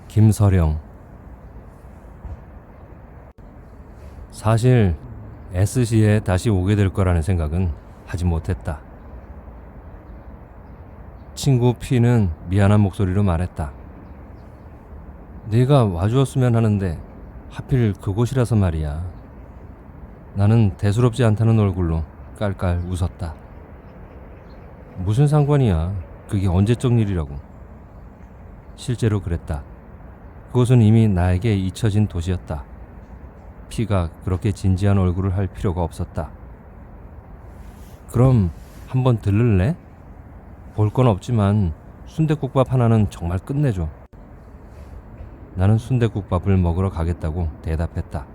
김서령. 사실 SC에 다시 오게 될 거라는 생각은 하지 못했다. 친구 P는 미안한 목소리로 말했다. 네가 와주었으면 하는데 하필 그곳이라서 말이야. 나는 대수롭지 않다는 얼굴로 깔깔 웃었다. 무슨 상관이야. 그게 언제적 일이라고. 실제로 그랬다. 그곳은 이미 나에게 잊혀진 도시였다. P가 그렇게 진지한 얼굴을 할 필요가 없었다. 그럼 한번 들를래? 볼 건 없지만 순댓국밥 하나는 정말 끝내줘. 나는 순댓국밥을 먹으러 가겠다고 대답했다.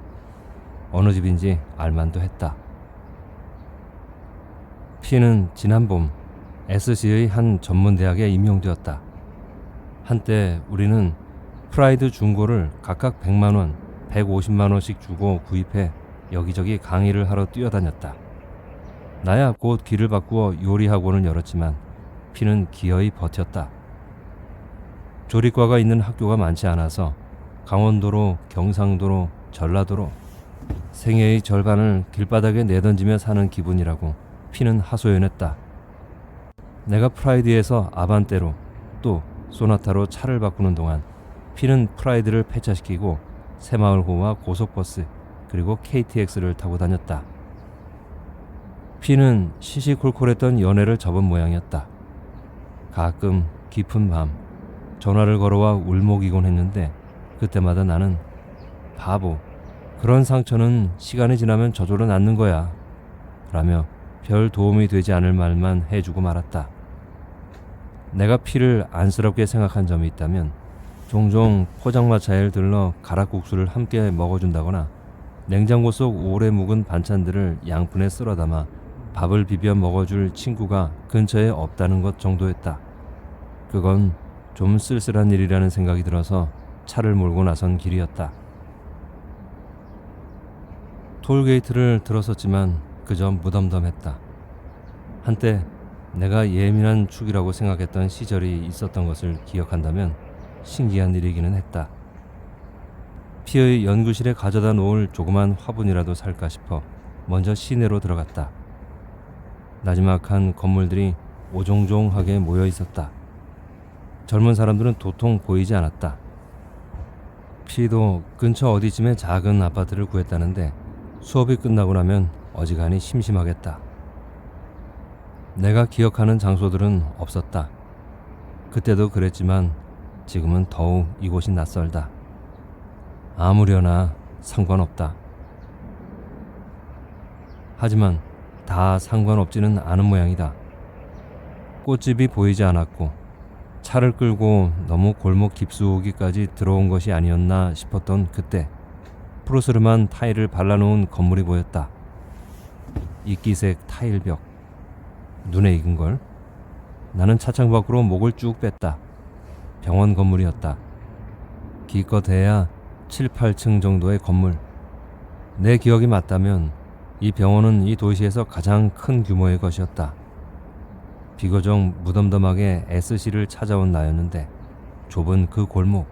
어느 집인지 알만도 했다. P는 지난 봄 SC의 한 전문대학에 임용되었다. 한때 우리는 프라이드 중고를 각각 100만원, 150만원씩 주고 구입해 여기저기 강의를 하러 뛰어다녔다. 나야 곧 길을 바꾸어 요리학원을 열었지만 P는 기어이 버텼다. 조리과가 있는 학교가 많지 않아서 강원도로, 경상도로, 전라도로 생애의 절반을 길바닥에 내던지며 사는 기분이라고 P는 하소연했다. 내가 프라이드에서 아반떼로 또 소나타로 차를 바꾸는 동안 P는 프라이드를 폐차시키고 새마을호와 고속버스 그리고 KTX를 타고 다녔다. P는 시시콜콜했던 연애를 접은 모양이었다. 가끔 깊은 밤 전화를 걸어와 울먹이곤 했는데 그때마다 나는 바보, 그런 상처는 시간이 지나면 저절로 낫는 거야 라며 별 도움이 되지 않을 말만 해주고 말았다. 내가 P를 안쓰럽게 생각한 점이 있다면 종종 포장마차에 들러 가락국수를 함께 먹어준다거나 냉장고 속 오래 묵은 반찬들을 양푼에 쓸어 담아 밥을 비벼 먹어줄 친구가 근처에 없다는 것 정도였다. 그건 좀 쓸쓸한 일이라는 생각이 들어서 차를 몰고 나선 길이었다. 톨게이트를 들었었지만 그저 무덤덤했다. 한때 내가 예민한 축이라고 생각했던 시절이 있었던 것을 기억한다면 신기한 일이기는 했다. P의 연구실에 가져다 놓을 조그만 화분이라도 살까 싶어 먼저 시내로 들어갔다. 나지막한 건물들이 오종종하게 모여 있었다. 젊은 사람들은 도통 보이지 않았다. P도 근처 어디쯤에 작은 아파트를 구했다는데 수업이 끝나고 나면 어지간히 심심하겠다. 내가 기억하는 장소들은 없었다. 그때도 그랬지만 지금은 더욱 이곳이 낯설다. 아무려나 상관없다. 하지만 다 상관없지는 않은 모양이다. 꽃집이 보이지 않았고 차를 끌고 너무 골목 깊숙이까지 들어온 것이 아니었나 싶었던 그때 푸르스름한 타일을 발라놓은 건물이 보였다. 이끼색 타일벽. 눈에 익은걸? 나는 차창 밖으로 목을 쭉 뺐다. 병원 건물이었다. 기껏해야 7, 8층 정도의 건물. 내 기억이 맞다면 이 병원은 이 도시에서 가장 큰 규모의 것이었다. 비교적 무덤덤하게 SC를 찾아온 나였는데 좁은 그 골목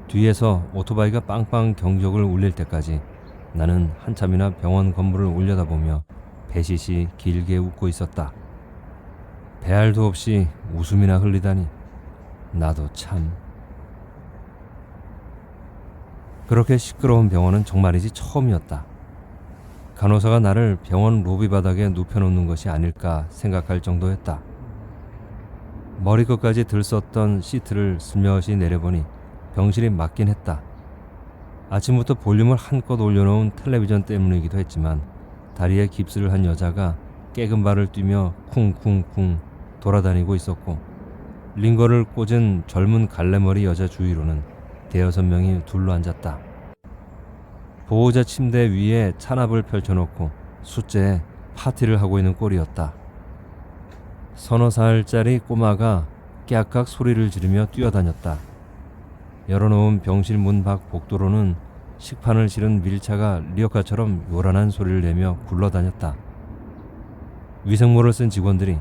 뒤에서 오토바이가 빵빵 경적을 울릴 때까지 나는 한참이나 병원 건물을 올려다보며 배시시 길게 웃고 있었다. 배알도 없이 웃음이나 흘리다니 나도 참. 그렇게 시끄러운 병원은 정말이지 처음이었다. 간호사가 나를 병원 로비 바닥에 눕혀놓는 것이 아닐까 생각할 정도였다. 머리끝까지 들썼던 시트를 슬며시 내려보니 병실이 맞긴 했다. 아침부터 볼륨을 한껏 올려놓은 텔레비전 때문이기도 했지만 다리에 깁스를 한 여자가 깨금 발을 뛰며 쿵쿵쿵 돌아다니고 있었고 링거를 꽂은 젊은 갈래머리 여자 주위로는 대여섯 명이 둘러앉았다. 보호자 침대 위에 찬압을 펼쳐놓고 숫제에 파티를 하고 있는 꼴이었다. 서너 살짜리 꼬마가 깨악각 소리를 지르며 뛰어다녔다. 열어놓은 병실 문 밖 복도로는 식판을 실은 밀차가 리어카처럼 요란한 소리를 내며 굴러다녔다. 위생모를 쓴 직원들이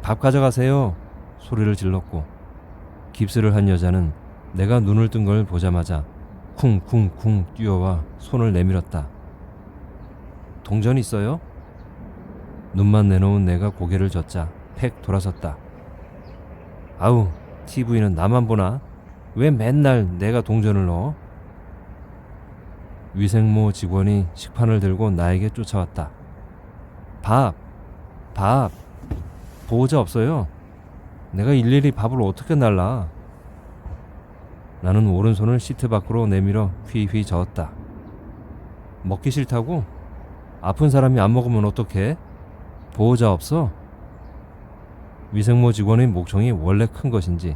밥 가져가세요 소리를 질렀고 깁스를 한 여자는 내가 눈을 뜬 걸 보자마자 쿵쿵쿵 뛰어와 손을 내밀었다. 동전 있어요? 눈만 내놓은 내가 고개를 젓자 팩 돌아섰다. 아우, TV는 나만 보나? 왜 맨날 내가 동전을 넣어? 위생모 직원이 식판을 들고 나에게 쫓아왔다. 밥! 보호자 없어요? 내가 일일이 밥을 어떻게 날라? 나는 오른손을 시트 밖으로 내밀어 휘휘 저었다. 먹기 싫다고? 아픈 사람이 안 먹으면 어떡해? 보호자 없어? 위생모 직원의 목청이 원래 큰 것인지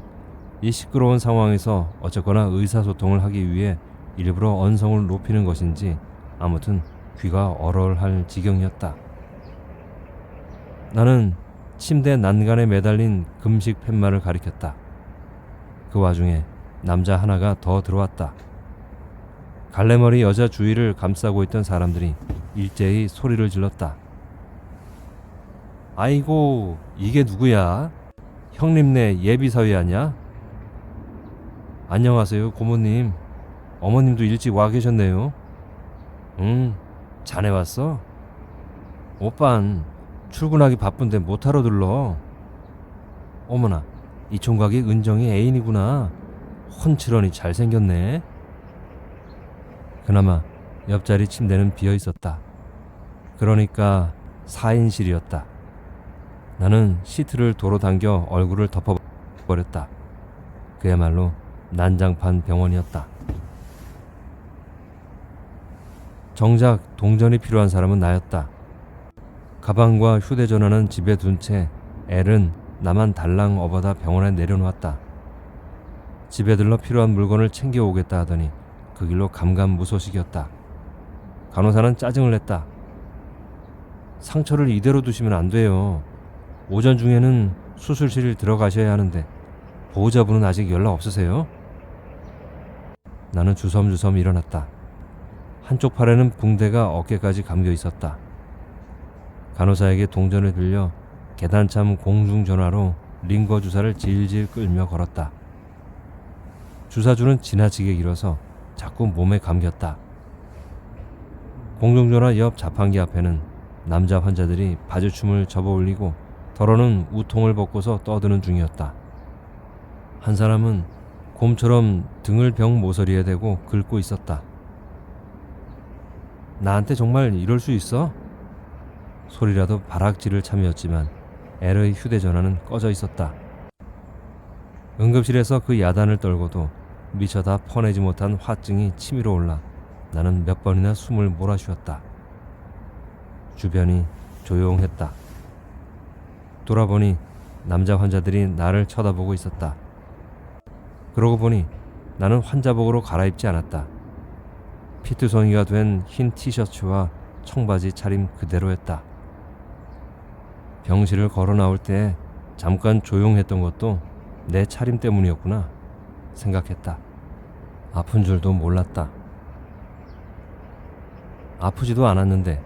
이 시끄러운 상황에서 어쨌거나 의사소통을 하기 위해 일부러 언성을 높이는 것인지 아무튼 귀가 얼얼할 지경이었다. 나는 침대 난간에 매달린 금식 팻말을 가리켰다. 그 와중에 남자 하나가 더 들어왔다. 갈래머리 여자 주위를 감싸고 있던 사람들이 일제히 소리를 질렀다. 아이고, 이게 누구야? 형님네 예비사위 아냐? 안녕하세요, 고모님. 어머님도 일찍 와 계셨네요. 응, 자네 왔어? 오빤 출근하기 바쁜데 못하러 들러. 어머나, 이 총각이 은정이 애인이구나. 훤칠하니 잘생겼네. 그나마 옆자리 침대는 비어 있었다. 그러니까 4인실이었다. 나는 시트를 도로 당겨 얼굴을 덮어버렸다. 그야말로 난장판 병원이었다. 정작 동전이 필요한 사람은 나였다. 가방과 휴대전화는 집에 둔 채 엘은 나만 달랑 업어다 병원에 내려놓았다. 집에 들러 필요한 물건을 챙겨오겠다 하더니 그 길로 감감무소식이었다. 간호사는 짜증을 냈다. 상처를 이대로 두시면 안 돼요. 오전 중에는 수술실 들어가셔야 하는데 보호자분은 아직 연락 없으세요? 나는 주섬주섬 일어났다. 한쪽 팔에는 붕대가 어깨까지 감겨 있었다. 간호사에게 동전을 빌려 계단참 공중전화로 링거 주사를 질질 끌며 걸었다. 주사줄은 지나치게 길어서 자꾸 몸에 감겼다. 공중전화 옆 자판기 앞에는 남자 환자들이 바주춤을 접어올리고 더러는 우통을 벗고서 떠드는 중이었다. 한 사람은 곰처럼 등을 병 모서리에 대고 긁고 있었다. 나한테 정말 이럴 수 있어? 소리라도 바락지를 참이었지만 엘의 휴대전화는 꺼져 있었다. 응급실에서 그 야단을 떨고도 미처 다 퍼내지 못한 화증이 치밀어 올라 나는 몇 번이나 숨을 몰아쉬었다. 주변이 조용했다. 돌아보니 남자 환자들이 나를 쳐다보고 있었다. 그러고 보니 나는 환자복으로 갈아입지 않았다. 피투성이가 된 흰 티셔츠와 청바지 차림 그대로였다. 병실을 걸어 나올 때 잠깐 조용했던 것도 내 차림 때문이었구나 생각했다. 아픈 줄도 몰랐다. 아프지도 않았는데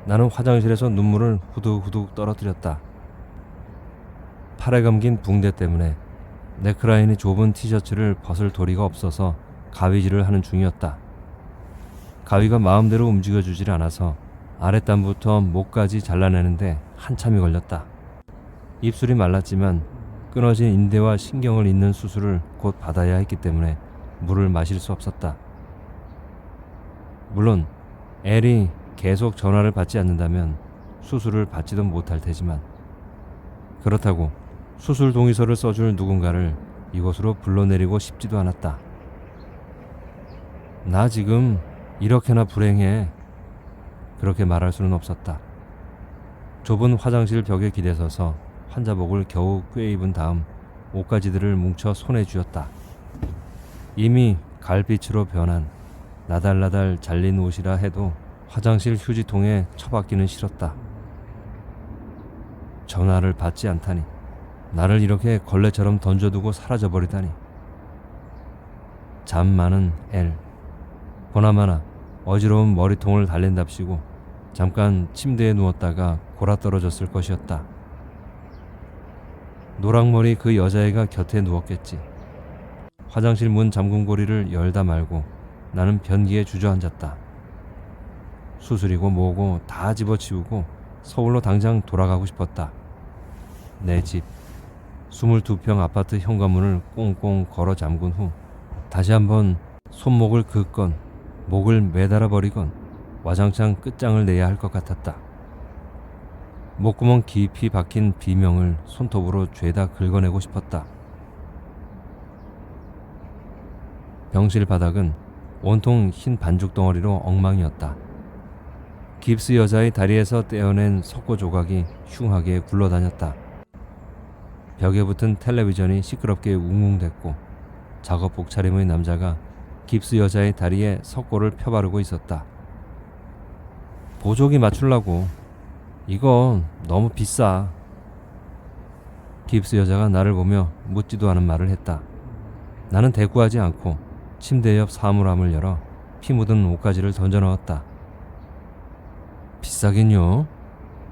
나는 화장실에서 눈물을 후둑후둑 떨어뜨렸다. 팔에 감긴 붕대 때문에 네크라인이 좁은 티셔츠를 벗을 도리가 없어서 가위질을 하는 중이었다. 가위가 마음대로 움직여주질 않아서 아랫단부터 목까지 잘라내는데 한참이 걸렸다. 입술이 말랐지만 끊어진 인대와 신경을 잇는 수술을 곧 받아야 했기 때문에 물을 마실 수 없었다. 물론 엘이 계속 전화를 받지 않는다면 수술을 받지도 못할 테지만 그렇다고 수술 동의서를 써줄 누군가를 이곳으로 불러내리고 싶지도 않았다. 나 지금 이렇게나 불행해. 그렇게 말할 수는 없었다. 좁은 화장실 벽에 기대서서 환자복을 겨우 꿰입은 다음 옷가지들을 뭉쳐 손에 쥐었다. 이미 갈빛으로 변한 나달나달 잘린 옷이라 해도 화장실 휴지통에 처박기는 싫었다. 전화를 받지 않다니, 나를 이렇게 걸레처럼 던져두고 사라져버리다니. 잠 많은 엘. 보나마나 어지러운 머리통을 달랜답시고 잠깐 침대에 누웠다가 골아떨어졌을 것이었다. 노랑머리 그 여자애가 곁에 누웠겠지. 화장실 문 잠금고리를 열다 말고 나는 변기에 주저앉았다. 수술이고 뭐고 다 집어치우고 서울로 당장 돌아가고 싶었다. 내 집, 22평 아파트 현관문을 꽁꽁 걸어 잠근 후 다시 한번 손목을 긋건 목을 매달아 버리건 와장창 끝장을 내야 할 것 같았다. 목구멍 깊이 박힌 비명을 손톱으로 죄다 긁어내고 싶었다. 병실 바닥은 온통 흰 반죽 덩어리로 엉망이었다. 깁스 여자의 다리에서 떼어낸 석고 조각이 흉하게 굴러다녔다. 벽에 붙은 텔레비전이 시끄럽게 웅웅댔고 작업복 차림의 남자가 깁스 여자의 다리에 석고를 펴바르고 있었다. 보조기 맞추려고. 이거 너무 비싸. 깁스 여자가 나를 보며 묻지도 않은 말을 했다. 나는 대꾸하지 않고 침대 옆 사물함을 열어 피 묻은 옷가지를 던져 넣었다. 비싸긴요.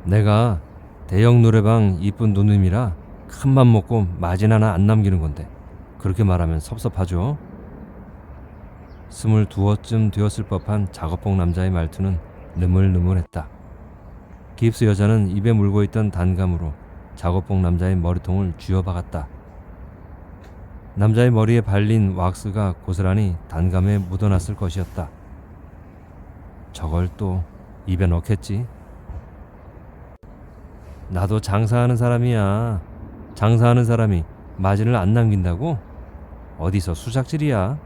내가 대형 노래방 이쁜 누님이라 큰맘 먹고 마진 하나 안 남기는 건데 그렇게 말하면 섭섭하죠. 22쯤 되었을 법한 작업복 남자의 말투는 느물느물했다. 깁스 여자는 입에 물고 있던 단감으로 작업복 남자의 머리통을 쥐어박았다. 남자의 머리에 발린 왁스가 고스란히 단감에 묻어났을 것이었다. 저걸 또 입에 넣겠지. 나도 장사하는 사람이야. 장사하는 사람이 마진을 안 남긴다고? 어디서 수작질이야?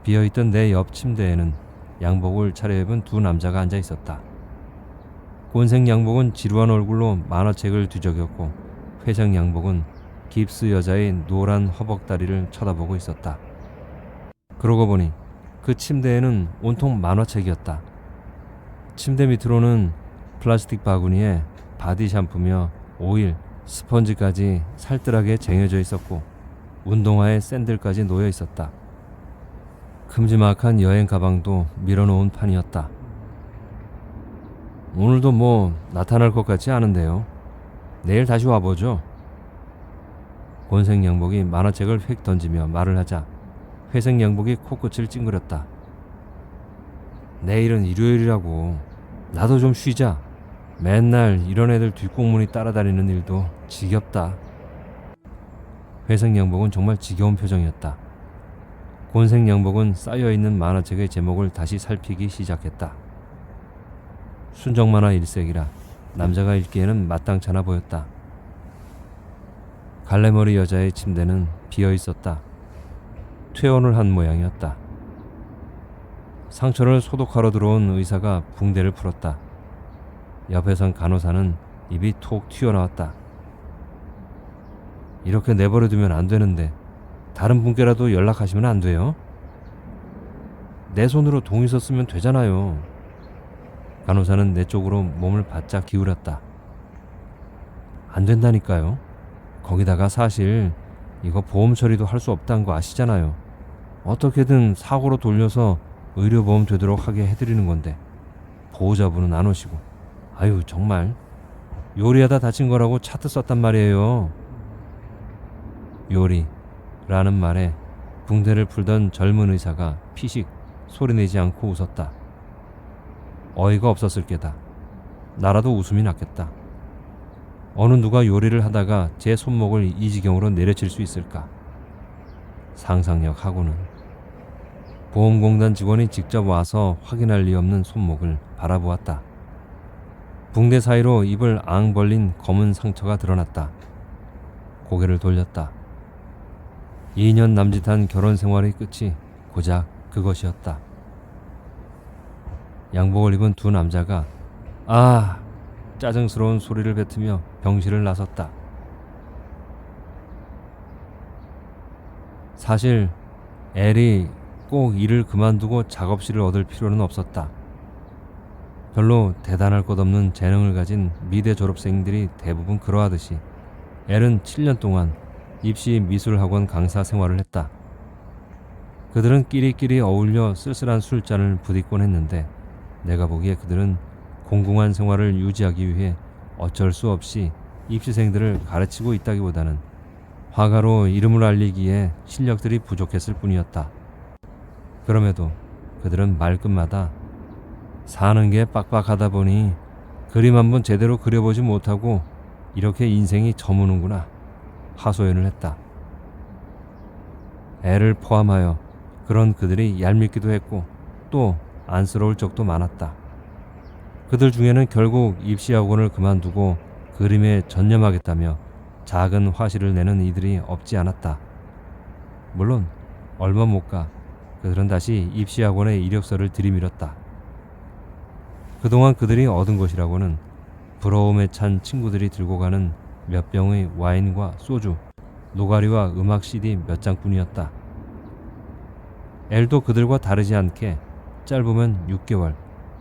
비어있던 내 옆 침대에는 양복을 차려입은 두 남자가 앉아 있었다. 곤색 양복은 지루한 얼굴로 만화책을 뒤적였고 회색 양복은 깁스 여자의 노란 허벅다리를 쳐다보고 있었다. 그러고 보니 그 침대에는 온통 만화책이었다. 침대 밑으로는 플라스틱 바구니에 바디 샴푸며 오일, 스펀지까지 살뜰하게 쟁여져 있었고 운동화에 샌들까지 놓여 있었다. 큼지막한 여행 가방도 밀어놓은 판이었다. 오늘도 뭐 나타날 것 같지 않은데요. 내일 다시 와보죠. 곤색 양복이 만화책을 휙 던지며 말을 하자 회색 양복이 코끝을 찡그렸다. 내일은 일요일이라고. 나도 좀 쉬자. 맨날 이런 애들 뒷공문이 따라다니는 일도 지겹다. 회색 양복은 정말 지겨운 표정이었다. 곤색 양복은 쌓여있는 만화책의 제목을 다시 살피기 시작했다. 순정 만화 일색이라 남자가 읽기에는 마땅찮아 보였다. 갈래머리 여자의 침대는 비어있었다. 퇴원을 한 모양이었다. 상처를 소독하러 들어온 의사가 붕대를 풀었다. 옆에 선 간호사는 입이 톡 튀어나왔다. 이렇게 내버려두면 안 되는데 다른 분께라도 연락하시면 안 돼요? 내 손으로 동의서 쓰면 되잖아요. 간호사는 내 쪽으로 몸을 바짝 기울였다. 안 된다니까요. 거기다가 사실 이거 보험 처리도 할 수 없다는 거 아시잖아요. 어떻게든 사고로 돌려서 의료보험 되도록 하게 해드리는 건데 보호자분은 안 오시고. 아유 정말 요리하다 다친 거라고 차트 썼단 말이에요. 요리라는 말에 붕대를 풀던 젊은 의사가 피식 소리내지 않고 웃었다. 어이가 없었을 게다. 나라도 웃음이 났겠다. 어느 누가 요리를 하다가 제 손목을 이 지경으로 내려칠 수 있을까? 상상력하고는. 보험공단 직원이 직접 와서 확인할 리 없는 손목을 바라보았다. 붕대 사이로 입을 앙 벌린 검은 상처가 드러났다. 고개를 돌렸다. 2년 남짓한 결혼 생활의 끝이 고작 그것이었다. 양복을 입은 두 남자가 짜증스러운 소리를 뱉으며 병실을 나섰다. 사실 엘이 꼭 일을 그만두고 작업실을 얻을 필요는 없었다. 별로 대단할 것 없는 재능을 가진 미대 졸업생들이 대부분 그러하듯이 엘은 7년 동안 입시 미술학원 강사 생활을 했다. 그들은 끼리끼리 어울려 쓸쓸한 술잔을 부딪곤 했는데 내가 보기에 그들은 공공한 생활을 유지하기 위해 어쩔 수 없이 입시생들을 가르치고 있다기보다는 화가로 이름을 알리기에 실력들이 부족했을 뿐이었다. 그럼에도 그들은 말끝마다 사는 게 빡빡하다 보니 그림 한번 제대로 그려보지 못하고 이렇게 인생이 저무는구나 하소연을 했다. 애를 포함하여 그런 그들이 얄밉기도 했고 또 안쓰러울 적도 많았다. 그들 중에는 결국 입시학원을 그만두고 그림에 전념하겠다며 작은 화실을 내는 이들이 없지 않았다. 물론 얼마 못 가 그들은 다시 입시학원에 이력서를 들이밀었다. 그동안 그들이 얻은 것이라고는 부러움에 찬 친구들이 들고 가는 몇 병의 와인과 소주, 노가리와 음악 CD 몇 장뿐이었다. 엘도 그들과 다르지 않게 짧으면 6개월,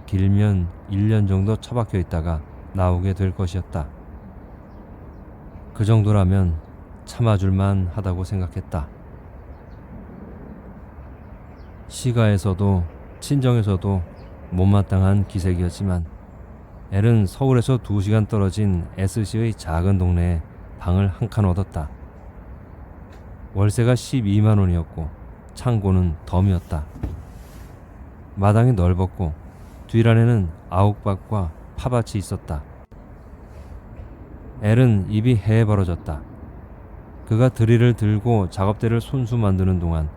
길면 1년 정도 처박혀 있다가 나오게 될 것이었다. 그 정도라면 참아줄만 하다고 생각했다. 시가에서도 친정에서도 못마땅한 기색이었지만 엘은 서울에서 2시간 떨어진 S시의 작은 동네에 방을 한 칸 얻었다. 월세가 12만 원이었고 창고는 덤이었다. 마당이 넓었고 뒷안에는 아욱밭과 파밭이 있었다. 엘은 입이 해에 벌어졌다. 그가 드릴을 들고 작업대를 손수 만드는 동안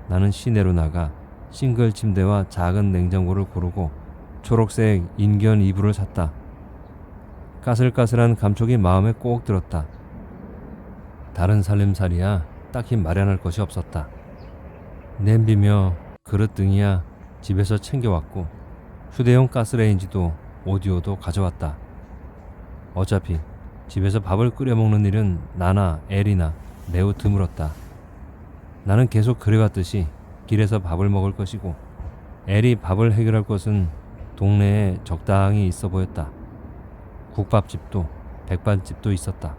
나는 시내로 나가 싱글 침대와 작은 냉장고를 고르고 초록색 인견 이불을 샀다. 까슬까슬한 감촉이 마음에 꼭 들었다. 다른 살림살이야 딱히 마련할 것이 없었다. 냄비며 그릇 등이야 집에서 챙겨왔고 휴대용 가스레인지도 오디오도 가져왔다. 어차피 집에서 밥을 끓여 먹는 일은 나나 엘이나 매우 드물었다. 나는 계속 그래왔듯이 길에서 밥을 먹을 것이고 엘이 밥을 해결할 것은 동네에 적당히 있어 보였다. 국밥집도 백반집도 있었다.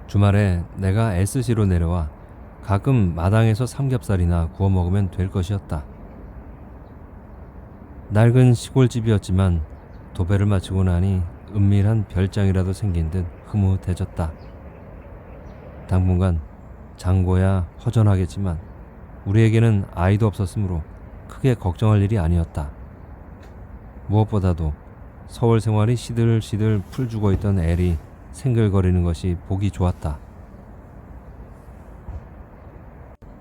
주말에 내가 S시로 내려와 가끔 마당에서 삼겹살이나 구워 먹으면 될 것이었다. 낡은 시골집이었지만 도배를 마치고 나니 은밀한 별장이라도 생긴 듯 흐뭇해졌다. 당분간 장고야 허전하겠지만 우리에게는 아이도 없었으므로 크게 걱정할 일이 아니었다. 무엇보다도 서울 생활이 시들시들 풀 죽어 있던 엘이 생글거리는 것이 보기 좋았다.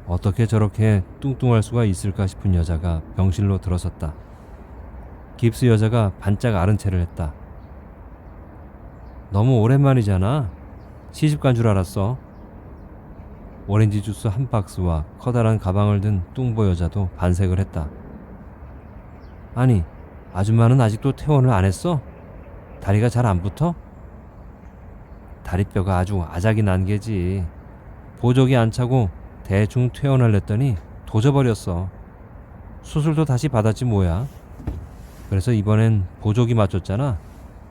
어떻게 저렇게 뚱뚱할 수가 있을까 싶은 여자가 병실로 들어섰다. 깁스 여자가 반짝 아른 체를 했다. 너무 오랜만이잖아. 시집간 줄 알았어. 오렌지 주스 한 박스와 커다란 가방을 든 뚱보 여자도 반색을 했다. 아니, 아줌마는 아직도 퇴원을 안 했어? 다리가 잘 안 붙어? 다리뼈가 아주 아작이 난 게지. 보조기 안 차고 대충 퇴원하랬더니 도져버렸어. 수술도 다시 받았지 뭐야. 그래서 이번엔 보조기 맞췄잖아.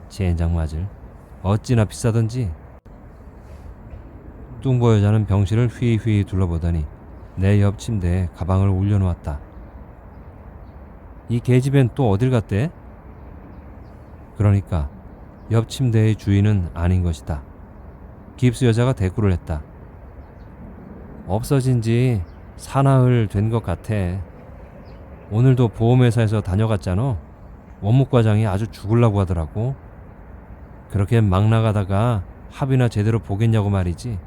젠장 맞을. 어찌나 비싸던지. 뚱보 여자는 병실을 휘휘 둘러보더니 내 옆 침대에 가방을 올려놓았다. 이 계집엔 또 어딜 갔대? 그러니까 옆 침대의 주인은 아닌 것이다. 깁스 여자가 대꾸를 했다. 없어진 지 사나흘 된 것 같아. 오늘도 보험회사에서 다녀갔잖아. 원목 과장이 아주 죽으려고 하더라고. 그렇게 막 나가다가 합의나 제대로 보겠냐고 말이지.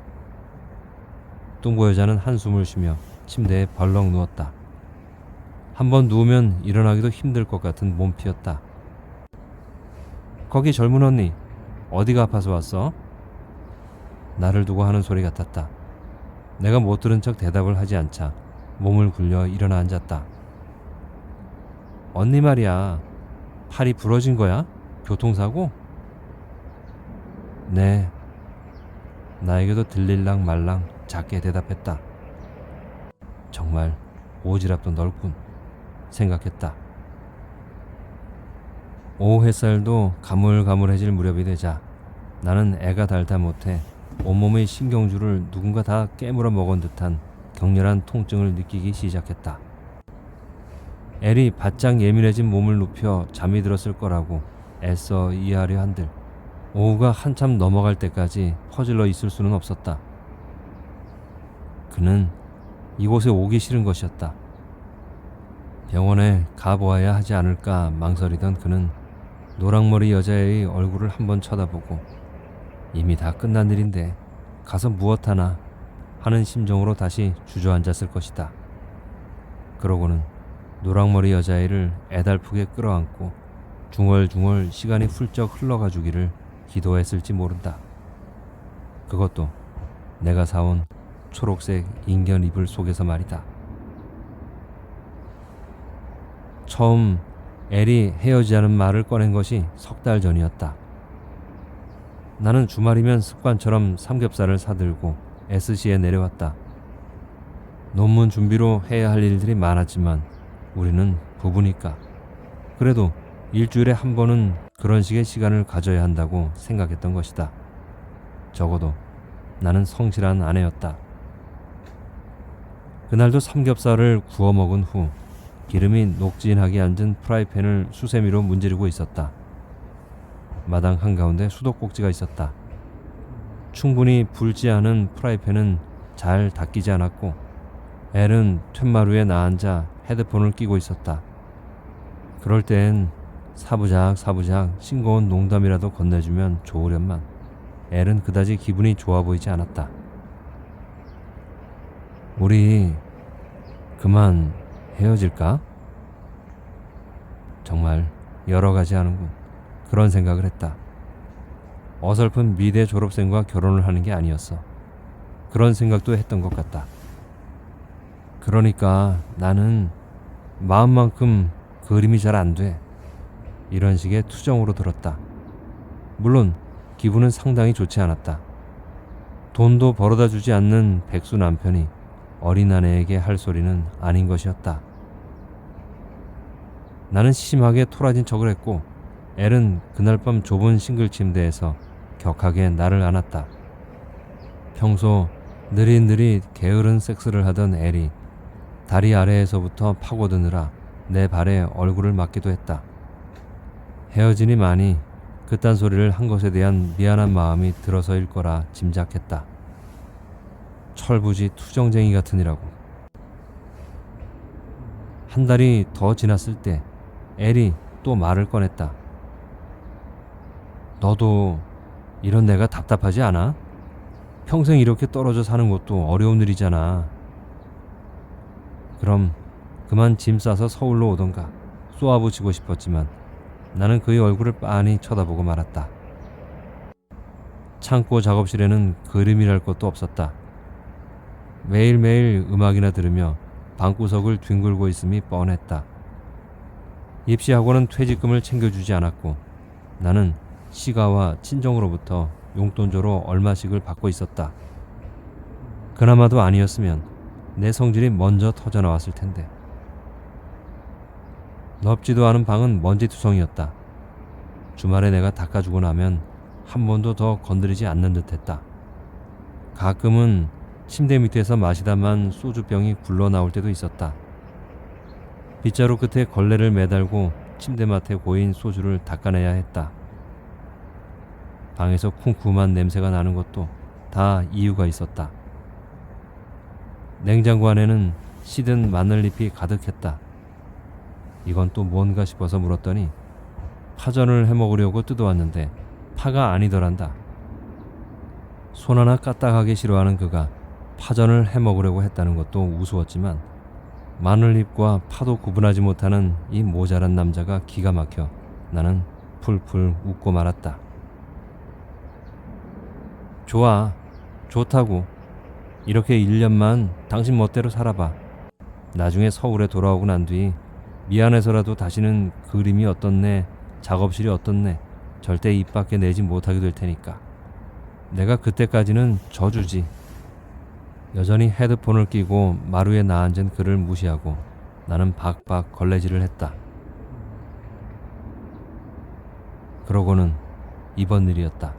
뚱보 여자는 한숨을 쉬며 침대에 벌렁 누웠다. 한번 누우면 일어나기도 힘들 것 같은 몸피였다. 거기 젊은 언니, 어디가 아파서 왔어? 나를 두고 하는 소리 같았다. 내가 못 들은 척 대답을 하지 않자 몸을 굴려 일어나 앉았다. 언니 말이야, 팔이 부러진 거야? 교통사고? 네. 나에게도 들릴랑 말랑 작게 대답했다. 정말 오지랖도 넓군 생각했다. 오후 햇살도 가물가물해질 무렵이 되자 나는 애가 닳다 못해 온몸의 신경줄을 누군가 다 깨물어 먹은 듯한 격렬한 통증을 느끼기 시작했다. 엘이 바짝 예민해진 몸을 눕혀 잠이 들었을 거라고 애써 이해하려 한들 오후가 한참 넘어갈 때까지 퍼질러 있을 수는 없었다. 그는 이곳에 오기 싫은 것이었다. 병원에 가보아야 하지 않을까 망설이던 그는 노랑머리 여자의 얼굴을 한번 쳐다보고 이미 다 끝난 일인데 가서 무엇하나 하는 심정으로 다시 주저앉았을 것이다. 그러고는 노랑머리 여자애를 애달프게 끌어안고 중얼중얼 시간이 훌쩍 흘러가 주기를 기도했을지 모른다. 그것도 내가 사온 초록색 인견 이불 속에서 말이다. 처음 엘이 헤어지자는 말을 꺼낸 것이 석 달 전이었다. 나는 주말이면 습관처럼 삼겹살을 사들고 SC에 내려왔다. 논문 준비로 해야 할 일들이 많았지만 우리는 부부니까 그래도 일주일에 한 번은 그런 식의 시간을 가져야 한다고 생각했던 것이다. 적어도 나는 성실한 아내였다. 그날도 삼겹살을 구워 먹은 후 기름이 녹진하게 앉은 프라이팬을 수세미로 문지르고 있었다. 마당 한가운데 수도꼭지가 있었다. 충분히 붉지 않은 프라이팬은 잘 닦이지 않았고 엘은 툇마루에 나앉아 헤드폰을 끼고 있었다. 그럴 땐 사부작 싱거운 농담이라도 건네주면 좋으련만 엘은 그다지 기분이 좋아 보이지 않았다. 우리 그만 헤어질까? 정말 여러 가지 하는군. 그런 생각을 했다. 어설픈 미대 졸업생과 결혼을 하는 게 아니었어. 그런 생각도 했던 것 같다. 그러니까 나는 마음만큼 그림이 잘 안 돼. 이런 식의 투정으로 들었다. 물론 기분은 상당히 좋지 않았다. 돈도 벌어다 주지 않는 백수 남편이 어린 아내에게 할 소리는 아닌 것이었다. 나는 심하게 토라진 척을 했고 엘은 그날 밤 좁은 싱글 침대에서 격하게 나를 안았다. 평소 느릿느릿 게으른 섹스를 하던 엘이 다리 아래에서부터 파고드느라 내 발에 얼굴을 맞기도 했다. 헤어지니 많이 그딴 소리를 한 것에 대한 미안한 마음이 들어서일 거라 짐작했다. 철부지 투정쟁이 같으니라고. 한 달이 더 지났을 때 엘이 또 말을 꺼냈다. 너도 이런 내가 답답하지 않아? 평생 이렇게 떨어져 사는 것도 어려운 일이잖아. 그럼 그만 짐 싸서 서울로 오던가. 쏘아붙이고 싶었지만 나는 그의 얼굴을 빤히 쳐다보고 말았다. 창고 작업실에는 그림이랄 것도 없었다. 매일매일 음악이나 들으며 방구석을 뒹굴고 있음이 뻔했다. 입시학원은 퇴직금을 챙겨주지 않았고 나는 시가와 친정으로부터 용돈조로 얼마씩을 받고 있었다. 그나마도 아니었으면 내 성질이 먼저 터져나왔을 텐데. 넓지도 않은 방은 먼지투성이었다. 주말에 내가 닦아주고 나면 한 번도 더 건드리지 않는 듯했다. 가끔은 침대 밑에서 마시다만 소주병이 굴러나올 때도 있었다. 빗자루 끝에 걸레를 매달고 침대맡에 고인 소주를 닦아내야 했다. 방에서 쿰쿰한 냄새가 나는 것도 다 이유가 있었다. 냉장고 안에는 시든 마늘잎이 가득했다. 이건 또 뭔가 싶어서 물었더니 파전을 해먹으려고 뜯어왔는데 파가 아니더란다. 손 하나 까딱하기 싫어하는 그가 파전을 해먹으려고 했다는 것도 우스웠지만 마늘잎과 파도 구분하지 못하는 이 모자란 남자가 기가 막혀 나는 풀풀 웃고 말았다. 좋아, 좋다고. 이렇게 1년만 당신 멋대로 살아봐. 나중에 서울에 돌아오고 난 뒤 미안해서라도 다시는 그림이 어떻네, 작업실이 어떻네 절대 입 밖에 내지 못하게 될 테니까. 내가 그때까지는 져주지. 여전히 헤드폰을 끼고 마루에 나앉은 그를 무시하고 나는 박박 걸레질을 했다. 그러고는 이번 일이었다.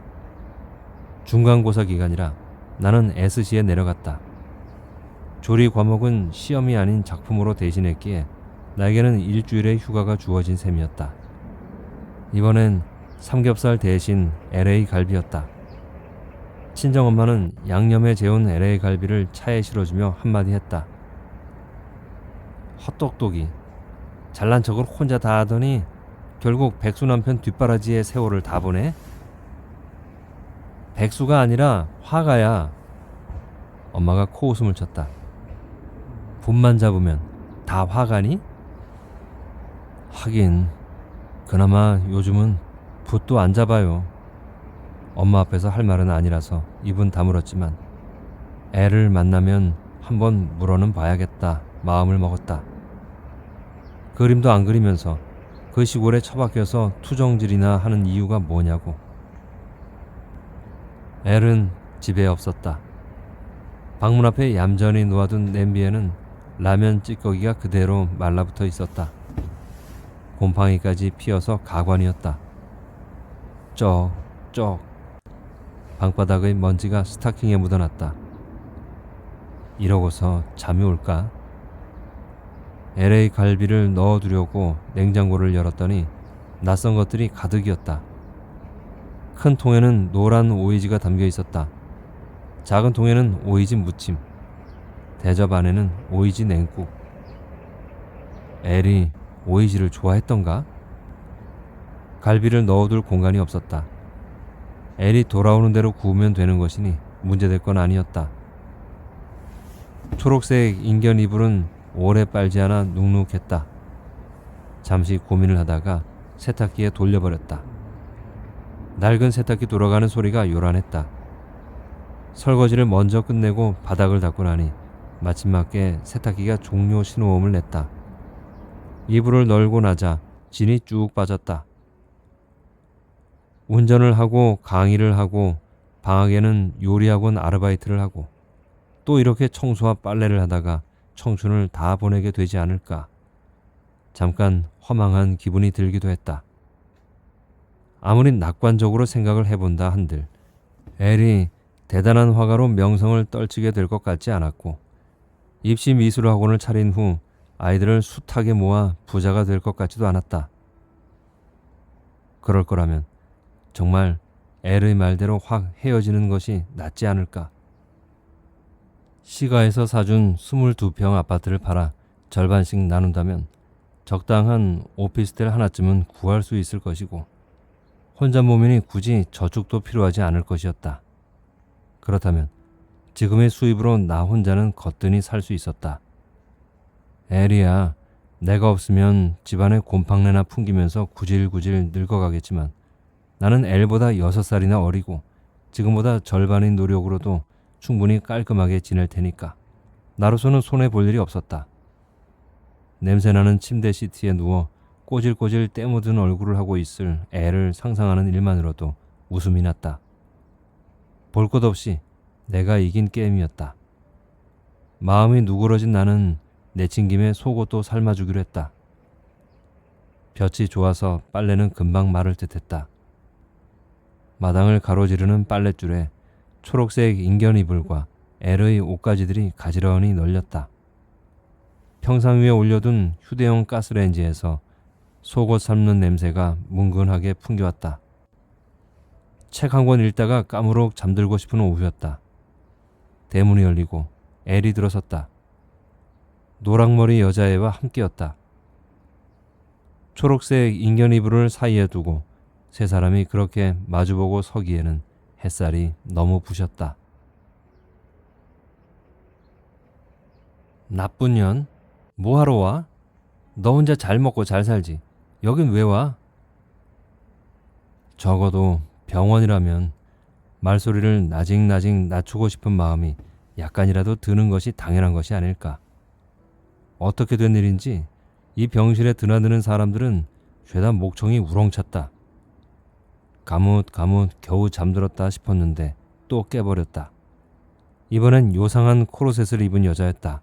중간고사 기간이라 나는 SC에 내려갔다. 조리 과목은 시험이 아닌 작품으로 대신했기에 나에게는 일주일의 휴가가 주어진 셈이었다. 이번엔 삼겹살 대신 LA 갈비였다. 친정엄마는 양념에 재운 LA 갈비를 차에 실어주며 한마디 했다. 헛똑똑이. 잘난 척을 혼자 다 하더니 결국 백수 남편 뒷바라지에 세월을 다 보내? 백수가 아니라 화가야. 엄마가 코웃음을 쳤다. 붓만 잡으면 다 화가니? 하긴 그나마 요즘은 붓도 안 잡아요. 엄마 앞에서 할 말은 아니라서 입은 다물었지만 애를 만나면 한번 물어는 봐야겠다 마음을 먹었다. 그림도 안 그리면서 그 시골에 처박혀서 투정질이나 하는 이유가 뭐냐고. 애는 집에 없었다. 방문 앞에 얌전히 놓아둔 냄비에는 라면 찌꺼기가 그대로 말라붙어 있었다. 곰팡이까지 피어서 가관이었다. 쩍쩍 방바닥의 먼지가 스타킹에 묻어났다. 이러고서 잠이 올까? LA 갈비를 넣어두려고 냉장고를 열었더니 낯선 것들이 가득이었다. 큰 통에는 노란 오이지가 담겨 있었다. 작은 통에는 오이지 무침, 대접 안에는 오이지 냉국. 엘이 오이지를 좋아했던가? 갈비를 넣어둘 공간이 없었다. 엘이 돌아오는 대로 구우면 되는 것이니 문제될 건 아니었다. 초록색 인견 이불은 오래 빨지 않아 눅눅했다. 잠시 고민을 하다가 세탁기에 돌려버렸다. 낡은 세탁기 돌아가는 소리가 요란했다. 설거지를 먼저 끝내고 바닥을 닦고 나니 마침맞게 세탁기가 종료 신호음을 냈다. 이불을 널고 나자 진이 쭉 빠졌다. 운전을 하고 강의를 하고 방학에는 요리학원 아르바이트를 하고 또 이렇게 청소와 빨래를 하다가 청춘을 다 보내게 되지 않을까. 잠깐 허망한 기분이 들기도 했다. 아무리 낙관적으로 생각을 해본다 한들 엘이 대단한 화가로 명성을 떨치게 될 것 같지 않았고 입시 미술학원을 차린 후 아이들을 숱하게 모아 부자가 될 것 같지도 않았다. 그럴 거라면 정말 엘의 말대로 확 헤어지는 것이 낫지 않을까. 시가에서 사준 22평 아파트를 팔아 절반씩 나눈다면 적당한 오피스텔 하나쯤은 구할 수 있을 것이고 혼자 몸이니 굳이 저축도 필요하지 않을 것이었다. 그렇다면 지금의 수입으로 나 혼자는 거뜬히 살 수 있었다. 엘이야, 내가 없으면 집안에 곰팡내나 풍기면서 구질구질 늙어가겠지만 나는 엘보다 6살이나 어리고 지금보다 절반의 노력으로도 충분히 깔끔하게 지낼 테니까 나로서는 손해볼 일이 없었다. 냄새나는 침대 시트에 누워 꼬질꼬질 때 묻은 얼굴을 하고 있을 애를 상상하는 일만으로도 웃음이 났다. 볼 것 없이 내가 이긴 게임이었다. 마음이 누그러진 나는 내친 김에 속옷도 삶아주기로 했다. 볕이 좋아서 빨래는 금방 마를 듯했다. 마당을 가로지르는 빨랫줄에 초록색 인견 이불과 엘의 옷가지들이 가지런히 널렸다. 평상 위에 올려둔 휴대용 가스레인지에서 속옷 삶는 냄새가 뭉근하게 풍겨왔다. 책 한 권 읽다가 까무룩 잠들고 싶은 오후였다. 대문이 열리고 엘이 들어섰다. 노랑머리 여자애와 함께였다. 초록색 인견 이불을 사이에 두고 세 사람이 그렇게 마주보고 서기에는 햇살이 너무 부셨다. 나쁜 년, 뭐하러 와? 너 혼자 잘 먹고 잘 살지. 여긴 왜 와? 적어도 병원이라면 말소리를 나직나직 낮추고 싶은 마음이 약간이라도 드는 것이 당연한 것이 아닐까. 어떻게 된 일인지 이 병실에 드나드는 사람들은 죄다 목청이 우렁찼다. 가뭇가뭇 겨우 잠들었다 싶었는데 또 깨버렸다. 이번엔 요상한 코르셋을 입은 여자였다.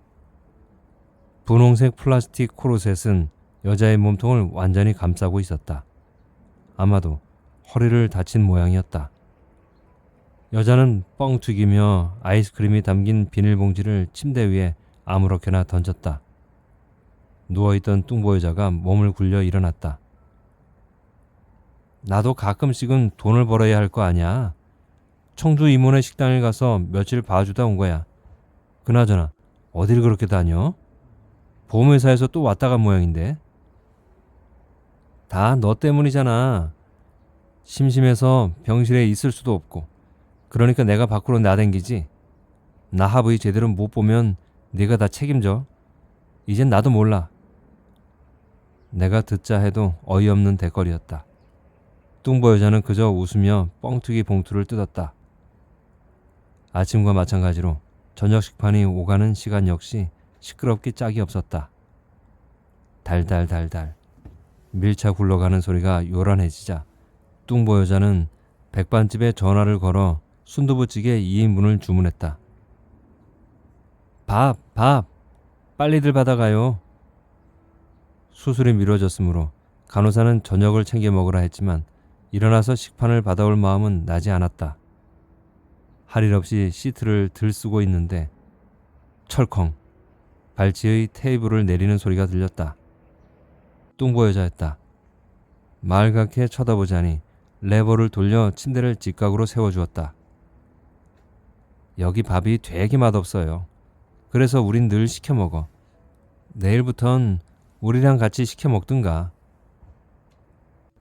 분홍색 플라스틱 코르셋은 여자의 몸통을 완전히 감싸고 있었다. 아마도 허리를 다친 모양이었다. 여자는 뻥 튀기며 아이스크림이 담긴 비닐봉지를 침대 위에 아무렇게나 던졌다. 누워있던 뚱보 여자가 몸을 굴려 일어났다. 나도 가끔씩은 돈을 벌어야 할 거 아냐. 청주 이모네 식당에 가서 며칠 봐주다 온 거야. 그나저나 어딜 그렇게 다녀? 보험회사에서 또 왔다 간 모양인데. 다 너 때문이잖아. 심심해서 병실에 있을 수도 없고. 그러니까 내가 밖으로 나댕기지. 나 하브이 제대로 못 보면 네가 다 책임져. 이젠 나도 몰라. 내가 듣자 해도 어이없는 대거리였다. 뚱보 여자는 그저 웃으며 뻥튀기 봉투를 뜯었다. 아침과 마찬가지로 저녁 식판이 오가는 시간 역시 시끄럽기 짝이 없었다. 달달달달 밀차 굴러가는 소리가 요란해지자 뚱보 여자는 백반집에 전화를 걸어 순두부찌개 2인분을 주문했다. 밥! 빨리들 받아가요. 수술이 미뤄졌으므로 간호사는 저녁을 챙겨 먹으라 했지만 일어나서 식판을 받아올 마음은 나지 않았다. 할 일 없이 시트를 들쓰고 있는데 철컹 발치의 테이블을 내리는 소리가 들렸다. 뚱보 여자였다. 말갛게 쳐다보자니 레버를 돌려 침대를 직각으로 세워주었다. 여기 밥이 되게 맛없어요. 그래서 우린 늘 시켜 먹어. 내일부턴 우리랑 같이 시켜 먹든가.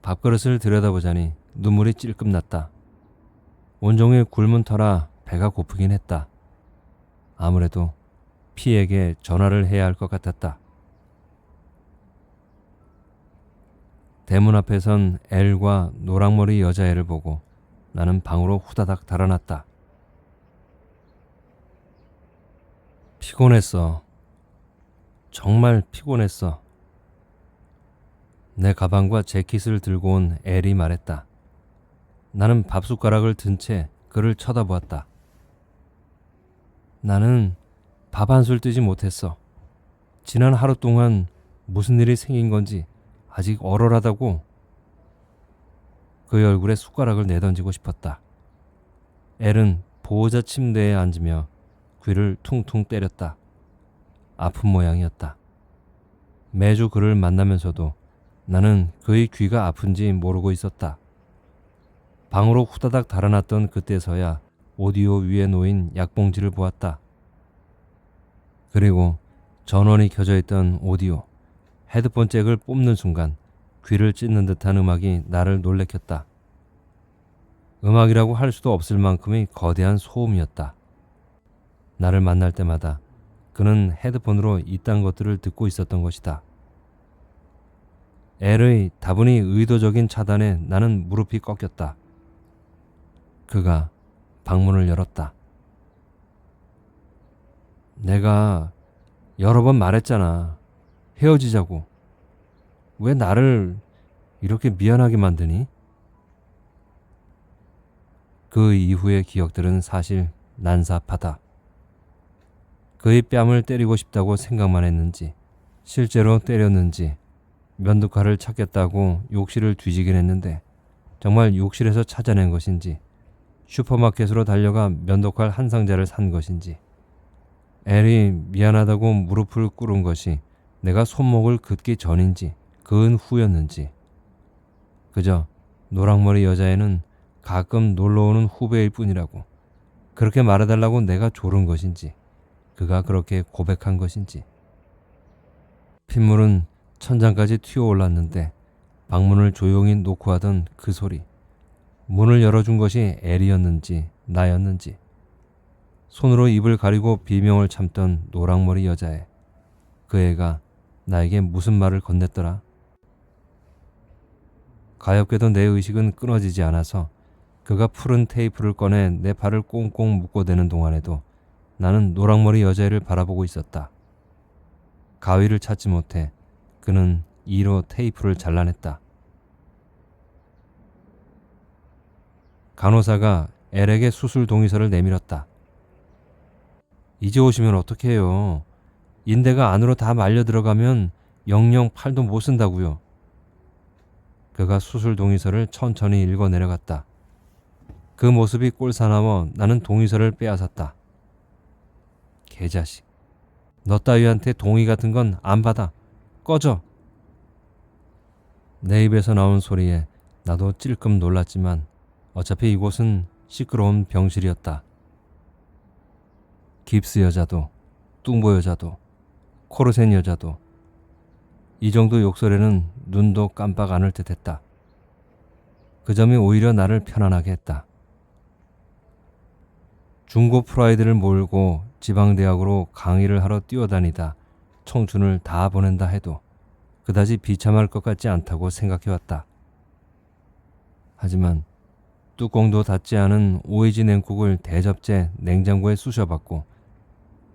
밥그릇을 들여다보자니 눈물이 찔끔 났다. 온종일 굶은 터라 배가 고프긴 했다. 아무래도 피에게 전화를 해야 할 것 같았다. 대문 앞에 선 엘과 노랑머리 여자애를 보고 나는 방으로 후다닥 달아났다. 피곤했어. 정말 피곤했어. 내 가방과 재킷을 들고 온 엘이 말했다. 나는 밥숟가락을 든 채 그를 쳐다보았다. 나는 밥 한술 뜨지 못했어. 지난 하루 동안 무슨 일이 생긴 건지 아직 얼얼하다고. 그의 얼굴에 숟가락을 내던지고 싶었다. 엘은 보호자 침대에 앉으며 귀를 퉁퉁 때렸다. 아픈 모양이었다. 매주 그를 만나면서도 나는 그의 귀가 아픈지 모르고 있었다. 방으로 후다닥 달아났던 그때서야 오디오 위에 놓인 약봉지를 보았다. 그리고 전원이 켜져 있던 오디오, 헤드폰 잭을 뽑는 순간 귀를 찢는 듯한 음악이 나를 놀래켰다. 음악이라고 할 수도 없을 만큼의 거대한 소음이었다. 나를 만날 때마다 그는 헤드폰으로 이딴 것들을 듣고 있었던 것이다. 엘의 다분히 의도적인 차단에 나는 무릎이 꺾였다. 그가 방문을 열었다. 내가 여러 번 말했잖아. 헤어지자고. 왜 나를 이렇게 미안하게 만드니? 그 이후의 기억들은 사실 난삽하다. 그의 뺨을 때리고 싶다고 생각만 했는지 실제로 때렸는지 면도칼을 찾겠다고 욕실을 뒤지긴 했는데 정말 욕실에서 찾아낸 것인지 슈퍼마켓으로 달려가 면도칼 한 상자를 산 것인지 엘이 미안하다고 무릎을 꿇은 것이 내가 손목을 긋기 전인지 그은 후였는지 그저 노랑머리 여자애는 가끔 놀러오는 후배일 뿐이라고 그렇게 말해달라고 내가 조른 것인지 그가 그렇게 고백한 것인지 핏물은 천장까지 튀어올랐는데 방문을 조용히 놓고 하던 그 소리 문을 열어준 것이 엘이었는지 나였는지 손으로 입을 가리고 비명을 참던 노랑머리 여자애 그 애가 나에게 무슨 말을 건넸더라. 가엾게도 내 의식은 끊어지지 않아서 그가 푸른 테이프를 꺼내 내 발을 꽁꽁 묶어대는 동안에도 나는 노랑머리 여자애를 바라보고 있었다. 가위를 찾지 못해 그는 이로 테이프를 잘라냈다. 간호사가 엘에게 수술 동의서를 내밀었다. 이제 오시면 어떡해요. 인대가 안으로 다 말려 들어가면 영영 팔도 못 쓴다고요. 그가 수술 동의서를 천천히 읽어 내려갔다. 그 모습이 꼴사나워 나는 동의서를 빼앗았다. 개자식. 너 따위한테 동의 같은 건 안 받아. 꺼져. 내 입에서 나온 소리에 나도 찔끔 놀랐지만 어차피 이곳은 시끄러운 병실이었다. 깁스 여자도, 뚱보 여자도, 코르센 여자도 이 정도 욕설에는 눈도 깜빡 안을 듯했다. 그 점이 오히려 나를 편안하게 했다. 중고 프라이드를 몰고 지방대학으로 강의를 하러 뛰어다니다 청춘을 다 보낸다 해도 그다지 비참할 것 같지 않다고 생각해왔다. 하지만 뚜껑도 닫지 않은 오이지 냉국을 대접제 냉장고에 쑤셔봤고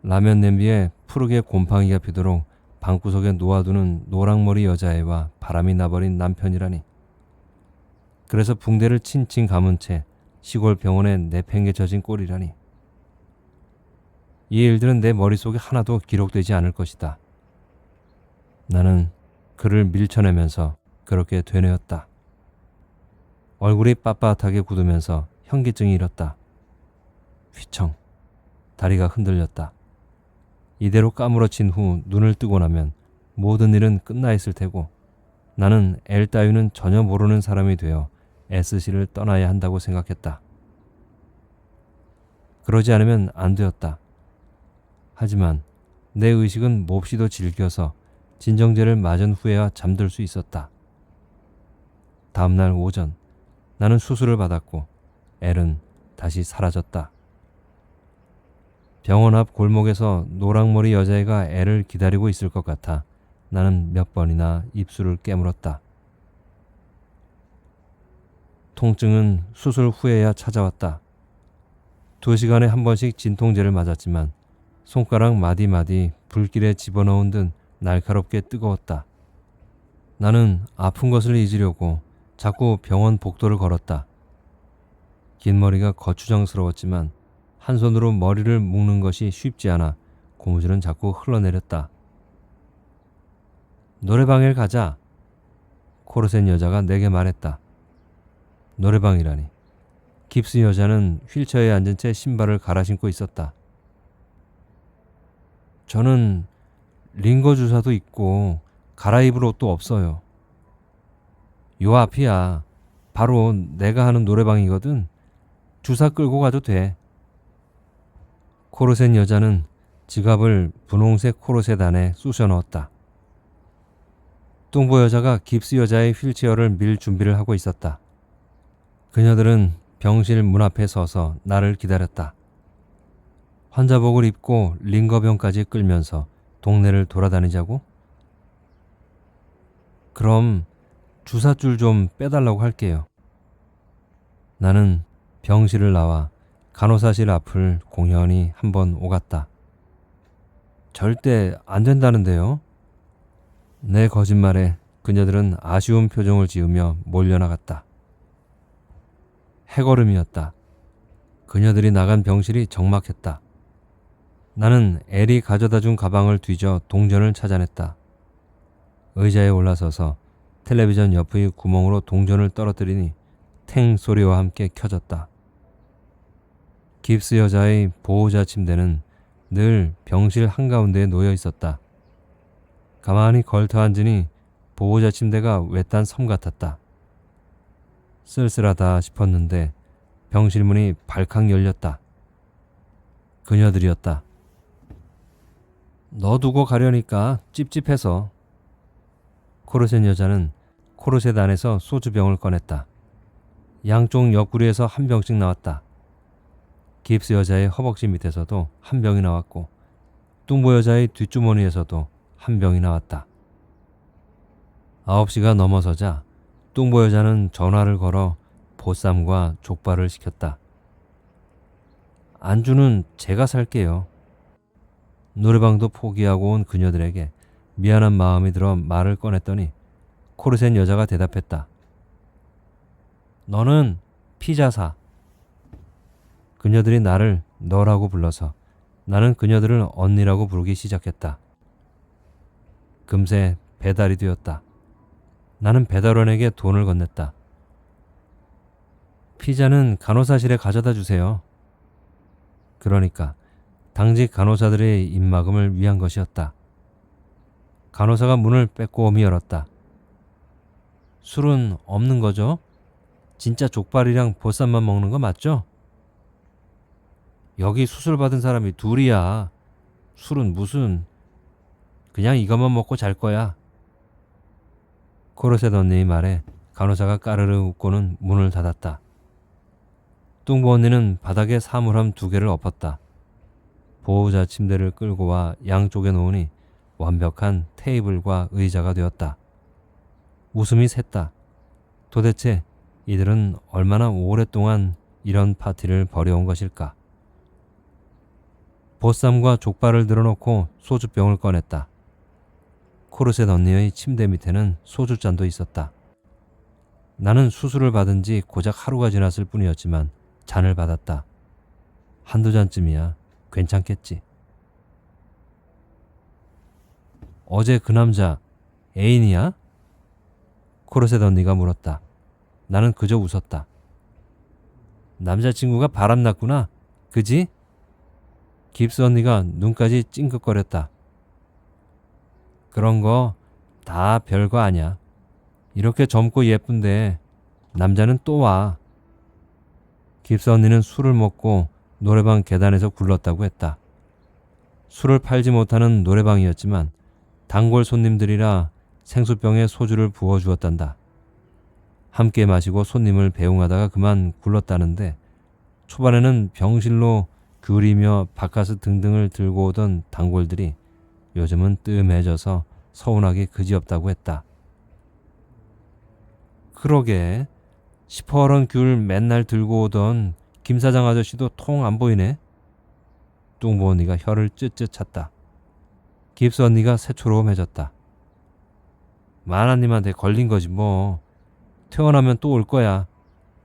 라면 냄비에 푸르게 곰팡이가 피도록 방구석에 놓아두는 노랑머리 여자애와 바람이 나버린 남편이라니. 그래서 붕대를 칭칭 감은 채 시골 병원에 내팽개쳐진 꼴이라니. 이 일들은 내 머릿속에 하나도 기록되지 않을 것이다. 나는 그를 밀쳐내면서 그렇게 되뇌었다. 얼굴이 빳빳하게 굳으면서 현기증이 일었다. 휘청, 다리가 흔들렸다. 이대로 까무러친 후 눈을 뜨고 나면 모든 일은 끝나 있을 테고 나는 엘 따위는 전혀 모르는 사람이 되어 SC를 떠나야 한다고 생각했다. 그러지 않으면 안 되었다. 하지만 내 의식은 몹시도 질겨서 진정제를 맞은 후에야 잠들 수 있었다. 다음날 오전 나는 수술을 받았고 엘은 다시 사라졌다. 병원 앞 골목에서 노랑머리 여자애가 애를 기다리고 있을 것 같아 나는 몇 번이나 입술을 깨물었다. 통증은 수술 후에야 찾아왔다. 2시간에 한 번씩 진통제를 맞았지만 손가락 마디마디 불길에 집어넣은 듯 날카롭게 뜨거웠다. 나는 아픈 것을 잊으려고 자꾸 병원 복도를 걸었다. 긴 머리가 거추장스러웠지만 한 손으로 머리를 묶는 것이 쉽지 않아 고무줄은 자꾸 흘러내렸다. 노래방에 가자. 코르센 여자가 내게 말했다. 노래방이라니. 깁스 여자는 휠체어에 앉은 채 신발을 갈아 신고 있었다. 저는 링거 주사도 있고 갈아입을 옷도 없어요. 요 앞이야. 바로 내가 하는 노래방이거든. 주사 끌고 가도 돼. 코르센 여자는 지갑을 분홍색 코르셋 안에 쑤셔 넣었다. 뚱보 여자가 깁스 여자의 휠체어를 밀 준비를 하고 있었다. 그녀들은 병실 문 앞에 서서 나를 기다렸다. 환자복을 입고 링거병까지 끌면서 동네를 돌아다니자고? 그럼 주사줄 좀 빼달라고 할게요. 나는 병실을 나와 간호사실 앞을 공연히 한번 오갔다. 절대 안 된다는데요? 내 거짓말에 그녀들은 아쉬운 표정을 지으며 몰려나갔다. 해걸음이었다. 그녀들이 나간 병실이 적막했다. 나는 엘이 가져다준 가방을 뒤져 동전을 찾아냈다. 의자에 올라서서 텔레비전 옆의 구멍으로 동전을 떨어뜨리니 탱 소리와 함께 켜졌다. 깁스 여자의 보호자 침대는 늘 병실 한가운데에 놓여 있었다. 가만히 걸터 앉으니 보호자 침대가 외딴 섬 같았다. 쓸쓸하다 싶었는데 병실 문이 발칵 열렸다. 그녀들이었다. 너 두고 가려니까 찝찝해서. 코르셋 여자는 코르셋 안에서 소주병을 꺼냈다. 양쪽 옆구리에서 한 병씩 나왔다. 깁스 여자의 허벅지 밑에서도 한 병이 나왔고 뚱보 여자의 뒷주머니에서도 한 병이 나왔다. 9시가 넘어서자 뚱보 여자는 전화를 걸어 보쌈과 족발을 시켰다. 안주는 제가 살게요. 노래방도 포기하고 온 그녀들에게 미안한 마음이 들어 말을 꺼냈더니 코르센 여자가 대답했다. 너는 피자 사. 그녀들이 나를 너라고 불러서 나는 그녀들을 언니라고 부르기 시작했다. 금세 배달이 되었다. 나는 배달원에게 돈을 건넸다. 피자는 간호사실에 가져다 주세요. 그러니까 당직 간호사들의 입막음을 위한 것이었다. 간호사가 문을 빼꼼히 열었다. 술은 없는 거죠? 진짜 족발이랑 보쌈만 먹는 거 맞죠? 여기 수술 받은 사람이 둘이야. 술은 무슨. 그냥 이것만 먹고 잘 거야. 코르셋 언니의 말에 간호사가 까르르 웃고는 문을 닫았다. 뚱보 언니는 바닥에 사물함 2개를 엎었다. 보호자 침대를 끌고 와 양쪽에 놓으니 완벽한 테이블과 의자가 되었다. 웃음이 샜다. 도대체 이들은 얼마나 오랫동안 이런 파티를 벌여온 것일까? 보쌈과 족발을 늘어놓고 소주병을 꺼냈다. 코르셋 언니의 침대 밑에는 소주잔도 있었다. 나는 수술을 받은 지 고작 하루가 지났을 뿐이었지만 잔을 받았다. 한두 잔쯤이야 괜찮겠지. 어제 그 남자 애인이야? 코르셋 언니가 물었다. 나는 그저 웃었다. 남자친구가 바람났구나. 그지? 깁스 언니가 눈까지 찡긋거렸다. 그런 거 다 별거 아니야. 이렇게 젊고 예쁜데 남자는 또 와. 깁스 언니는 술을 먹고 노래방 계단에서 굴렀다고 했다. 술을 팔지 못하는 노래방이었지만 단골 손님들이라 생수병에 소주를 부어주었단다. 함께 마시고 손님을 배웅하다가 그만 굴렀다는데 초반에는 병실로 귤이며 바카스 등등을 들고 오던 단골들이 요즘은 뜸해져서 서운하기 그지없다고 했다. 그러게 시퍼런 귤 맨날 들고 오던 김 사장 아저씨도 통 안 보이네. 뚱보 언니가 혀를 쯧쯧 찼다. 깁스 언니가 새초롬해졌다. 마나님한테 걸린 거지 뭐. 퇴원하면 또 올 거야.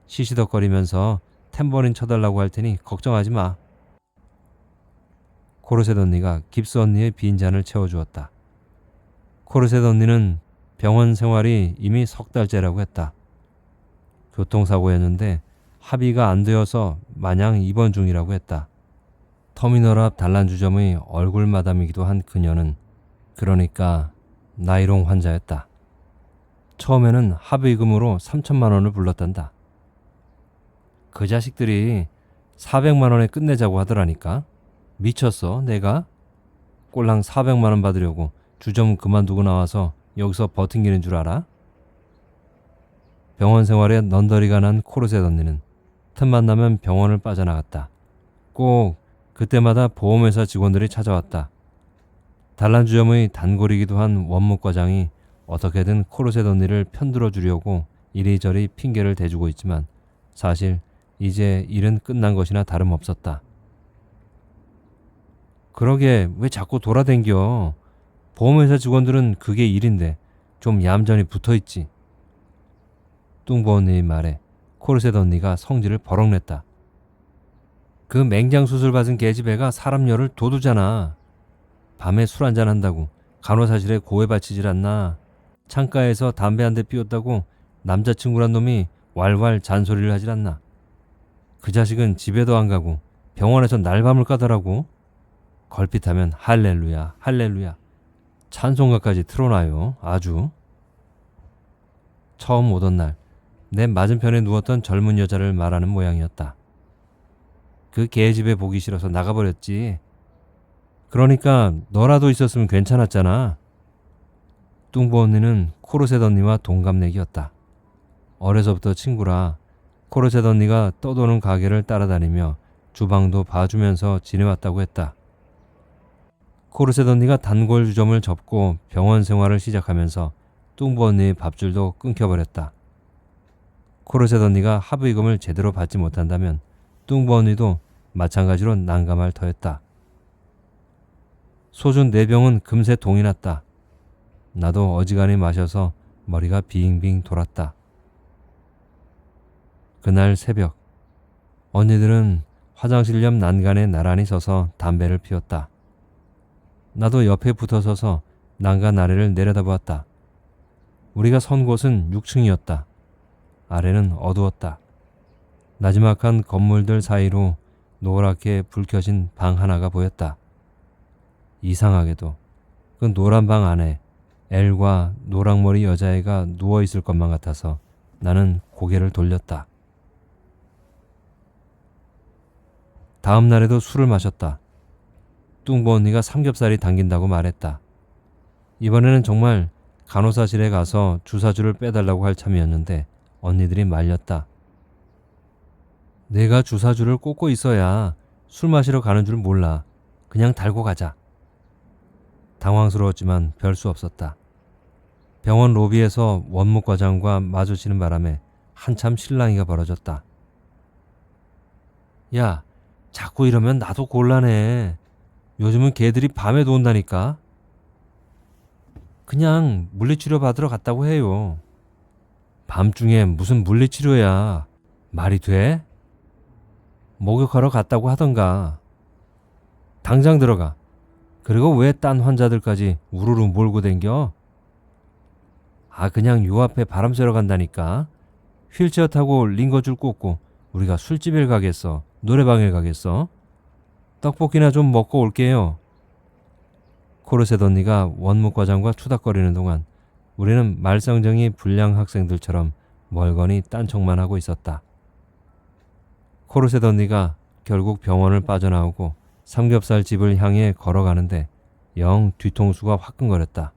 시시덕거리면서 탬버린 쳐달라고 할 테니 걱정하지 마. 코르셋 언니가 깁스 언니의 빈 잔을 채워주었다. 코르셋 언니는 병원 생활이 이미 3달째라고 했다. 교통사고였는데 합의가 안 되어서 마냥 입원 중이라고 했다. 터미널 앞 단란주점의 얼굴 마담이기도 한 그녀는 그러니까 나이롱 환자였다. 처음에는 합의금으로 3천만 원을 불렀단다. 그 자식들이 400만 원에 끝내자고 하더라니까. 미쳤어 내가? 꼴랑 400만 원 받으려고 주점 그만두고 나와서 여기서 버팅기는 줄 알아? 병원 생활에 넌더리가 난 코르셋 언니는 틈만 나면 병원을 빠져나갔다. 꼭 그때마다 보험회사 직원들이 찾아왔다. 단란주점의 단골이기도 한 원무과장이 어떻게든 코르셋 언니를 편들어 주려고 이리저리 핑계를 대주고 있지만 사실 이제 일은 끝난 것이나 다름없었다. 그러게 왜 자꾸 돌아댕겨. 보험회사 직원들은 그게 일인데 좀 얌전히 붙어있지. 뚱보 언니의 말에 코르셋 언니가 성질을 버럭 냈다. 그 맹장 수술 받은 계집애가 사람 열을 돋우잖아. 밤에 술 한잔 한다고 간호사실에 고해 바치질 않나. 창가에서 담배 한 대 피웠다고 남자친구란 놈이 왈왈 잔소리를 하질 않나. 그 자식은 집에도 안 가고 병원에서 날밤을 까더라고. 걸핏하면 할렐루야 할렐루야 찬송가까지 틀어놔요. 아주. 처음 오던 날 내 맞은편에 누웠던 젊은 여자를 말하는 모양이었다. 그 개집애 보기 싫어서 나가버렸지. 그러니까 너라도 있었으면 괜찮았잖아. 뚱보 언니는 코르셋 언니와 동갑내기였다. 어려서부터 친구라 코르셋 언니가 떠도는 가게를 따라다니며 주방도 봐주면서 지내왔다고 했다. 코르셋 언니가 단골 주점을 접고 병원 생활을 시작하면서 뚱보 언니의 밥줄도 끊겨버렸다. 코르셋 언니가 합의금을 제대로 받지 못한다면 뚱보 언니도 마찬가지로 난감할 터였다. 소주 4병은 금세 동이 났다. 나도 어지간히 마셔서 머리가 빙빙 돌았다. 그날 새벽 언니들은 화장실 옆 난간에 나란히 서서 담배를 피웠다. 나도 옆에 붙어서서 난간 아래를 내려다보았다. 우리가 선 곳은 6층이었다. 아래는 어두웠다. 나지막한 건물들 사이로 노랗게 불 켜진 방 하나가 보였다. 이상하게도 그 노란 방 안에 엘과 노랑머리 여자애가 누워있을 것만 같아서 나는 고개를 돌렸다. 다음 날에도 술을 마셨다. 뚱보 언니가 삼겹살이 당긴다고 말했다. 이번에는 정말 간호사실에 가서 주사주를 빼달라고 할 참이었는데 언니들이 말렸다. 내가 주사주를 꽂고 있어야 술 마시러 가는 줄 몰라. 그냥 달고 가자. 당황스러웠지만 별 수 없었다. 병원 로비에서 원목 과장과 마주치는 바람에 한참 실랑이가 벌어졌다. 야, 자꾸 이러면 나도 곤란해. 요즘은 개들이 밤에도 온다니까. 그냥 물리치료 받으러 갔다고 해요. 밤중에 무슨 물리치료야. 말이 돼? 목욕하러 갔다고 하던가. 당장 들어가. 그리고 왜 딴 환자들까지 우르르 몰고 댕겨? 그냥 요 앞에 바람 쐬러 간다니까. 휠체어 타고 링거줄 꽂고 우리가 술집에 가겠어? 노래방에 가겠어? 떡볶이나 좀 먹고 올게요. 코르셋 언니가 원목 과장과 투닥거리는 동안 우리는 말썽쟁이 불량 학생들처럼 멀거니 딴청만 하고 있었다. 코르셋 언니가 결국 병원을 빠져나오고 삼겹살 집을 향해 걸어가는데 영 뒤통수가 화끈거렸다.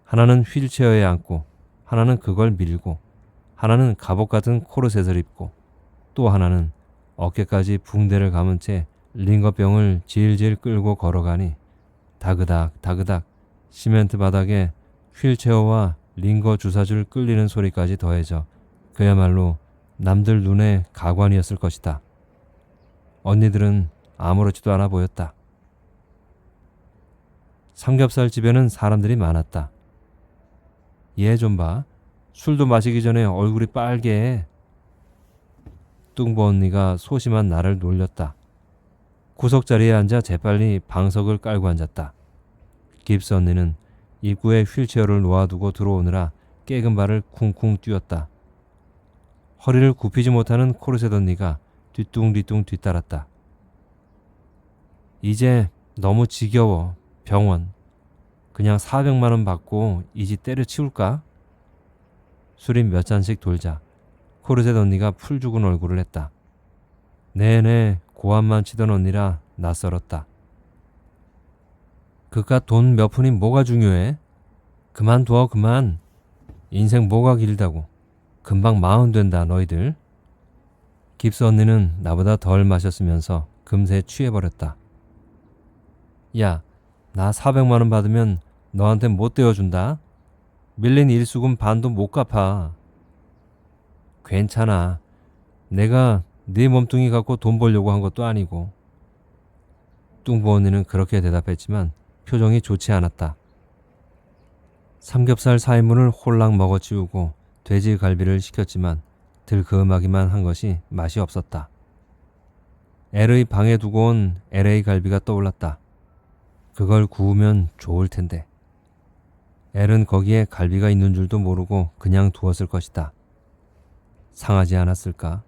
하나는 휠체어에 앉고, 하나는 그걸 밀고, 하나는 갑옷 같은 코르셋을 입고, 또 하나는 어깨까지 붕대를 감은 채 링거병을 질질 끌고 걸어가니 다그닥 다그닥 시멘트 바닥에 휠체어와 링거 주사줄 끌리는 소리까지 더해져 그야말로 남들 눈에 가관이었을 것이다. 언니들은 아무렇지도 않아 보였다. 삼겹살 집에는 사람들이 많았다. 얘 좀 봐. 술도 마시기 전에 얼굴이 빨개. 뚱보 언니가 소심한 나를 놀렸다. 구석자리에 앉아 재빨리 방석을 깔고 앉았다. 깁스 언니는 입구에 휠체어를 놓아두고 들어오느라 깨금 발을 쿵쿵 뛰었다. 허리를 굽히지 못하는 코르셋 언니가 뒤뚱뒤뚱 뒤따랐다. 이제 너무 지겨워. 병원. 그냥 400만 원 받고 이 집 때려치울까? 술이 몇 잔씩 돌자 코르셋 언니가 풀 죽은 얼굴을 했다. 네네, 고함만 치던 언니라 낯설었다. 그깟 돈 몇 푼이 뭐가 중요해? 그만둬 그만. 인생 뭐가 길다고. 금방 마흔 된다 너희들. 깁스 언니는 나보다 덜 마셨으면서 금세 취해버렸다. 야, 나 400만 원 받으면 너한테 못 떼어준다. 밀린 일수금 반도 못 갚아. 괜찮아. 내가 네 몸뚱이 갖고 돈 벌려고 한 것도 아니고. 뚱보 언니는 그렇게 대답했지만 표정이 좋지 않았다. 삼겹살 4인분을 홀랑 먹어치우고 돼지갈비를 시켰지만 들그음하기만 한 것이 맛이 없었다. L의 방에 두고 온 LA 갈비가 떠올랐다. 그걸 구우면 좋을 텐데. L은 거기에 갈비가 있는 줄도 모르고 그냥 두었을 것이다. 상하지 않았을까?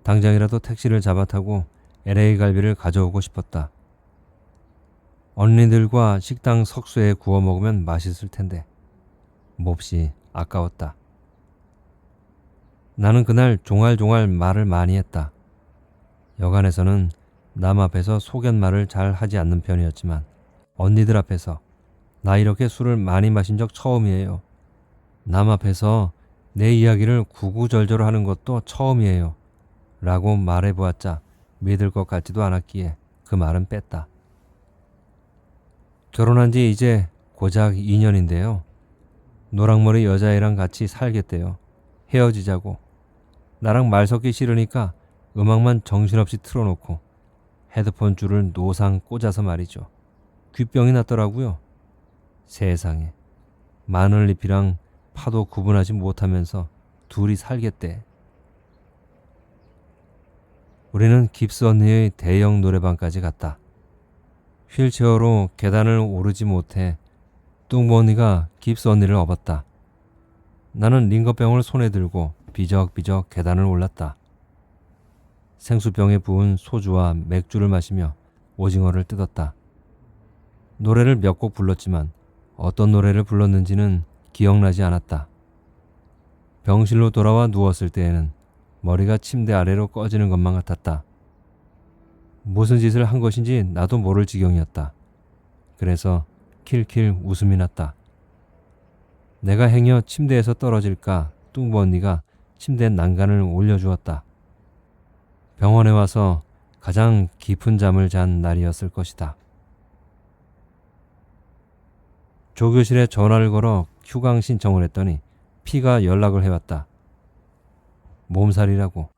당장이라도 택시를 잡아 타고 LA 갈비를 가져오고 싶었다. 언니들과 식당 석쇠에 구워 먹으면 맛있을 텐데. 몹시 아까웠다. 나는 그날 종알종알 말을 많이 했다. 여간에서는 남 앞에서 소견말을 잘 하지 않는 편이었지만 언니들 앞에서 나 이렇게 술을 많이 마신 적 처음이에요. 남 앞에서 내 이야기를 구구절절 하는 것도 처음이에요. 라고 말해보았자 믿을 것 같지도 않았기에 그 말은 뺐다. 결혼한 지 이제 고작 2년인데요. 노랑머리 여자애랑 같이 살겠대요. 헤어지자고. 나랑 말 섞기 싫으니까 음악만 정신없이 틀어놓고 헤드폰 줄을 노상 꽂아서 말이죠. 귓병이 났더라고요. 세상에. 마늘잎이랑 파도 구분하지 못하면서 둘이 살겠대. 우리는 깁스 언니의 대형 노래방까지 갔다. 휠체어로 계단을 오르지 못해 뚱보 언니가 깁스 언니를 업었다. 나는 링거병을 손에 들고 비적비적 계단을 올랐다. 생수병에 부은 소주와 맥주를 마시며 오징어를 뜯었다. 노래를 몇 곡 불렀지만 어떤 노래를 불렀는지는 기억나지 않았다. 병실로 돌아와 누웠을 때에는 머리가 침대 아래로 꺼지는 것만 같았다. 무슨 짓을 한 것인지 나도 모를 지경이었다. 그래서 킬킬 웃음이 났다. 내가 행여 침대에서 떨어질까 뚱보 언니가 침대 난간을 올려주었다. 병원에 와서 가장 깊은 잠을 잔 날이었을 것이다. 조교실에 전화를 걸어 휴강 신청을 했더니 피가 연락을 해왔다. 몸살이라고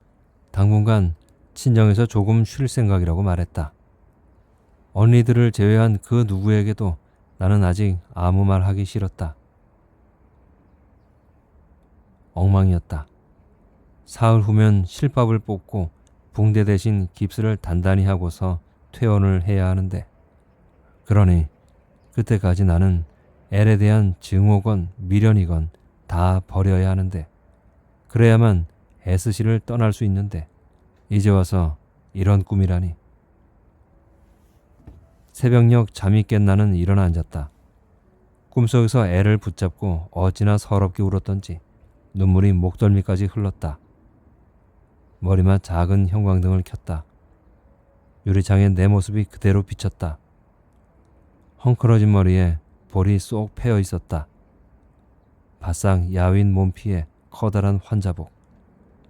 당분간 친정에서 조금 쉴 생각이라고 말했다. 언니들을 제외한 그 누구에게도 나는 아직 아무 말 하기 싫었다. 엉망이었다. 사흘 후면 실밥을 뽑고 붕대 대신 깁스를 단단히 하고서 퇴원을 해야 하는데, 그러니 그때까지 나는 엘에 대한 증오건 미련이건 다 버려야 하는데, 그래야만 SC를 떠날 수 있는데 이제 와서 이런 꿈이라니. 새벽녘 잠이 깬 나는 일어나 앉았다. 꿈속에서 애를 붙잡고 어찌나 서럽게 울었던지 눈물이 목덜미까지 흘렀다. 머리만 작은 형광등을 켰다. 유리창에 내 모습이 그대로 비쳤다. 헝클어진 머리에 볼이 쏙 패여 있었다. 바싹 야윈 몸피에 커다란 환자복.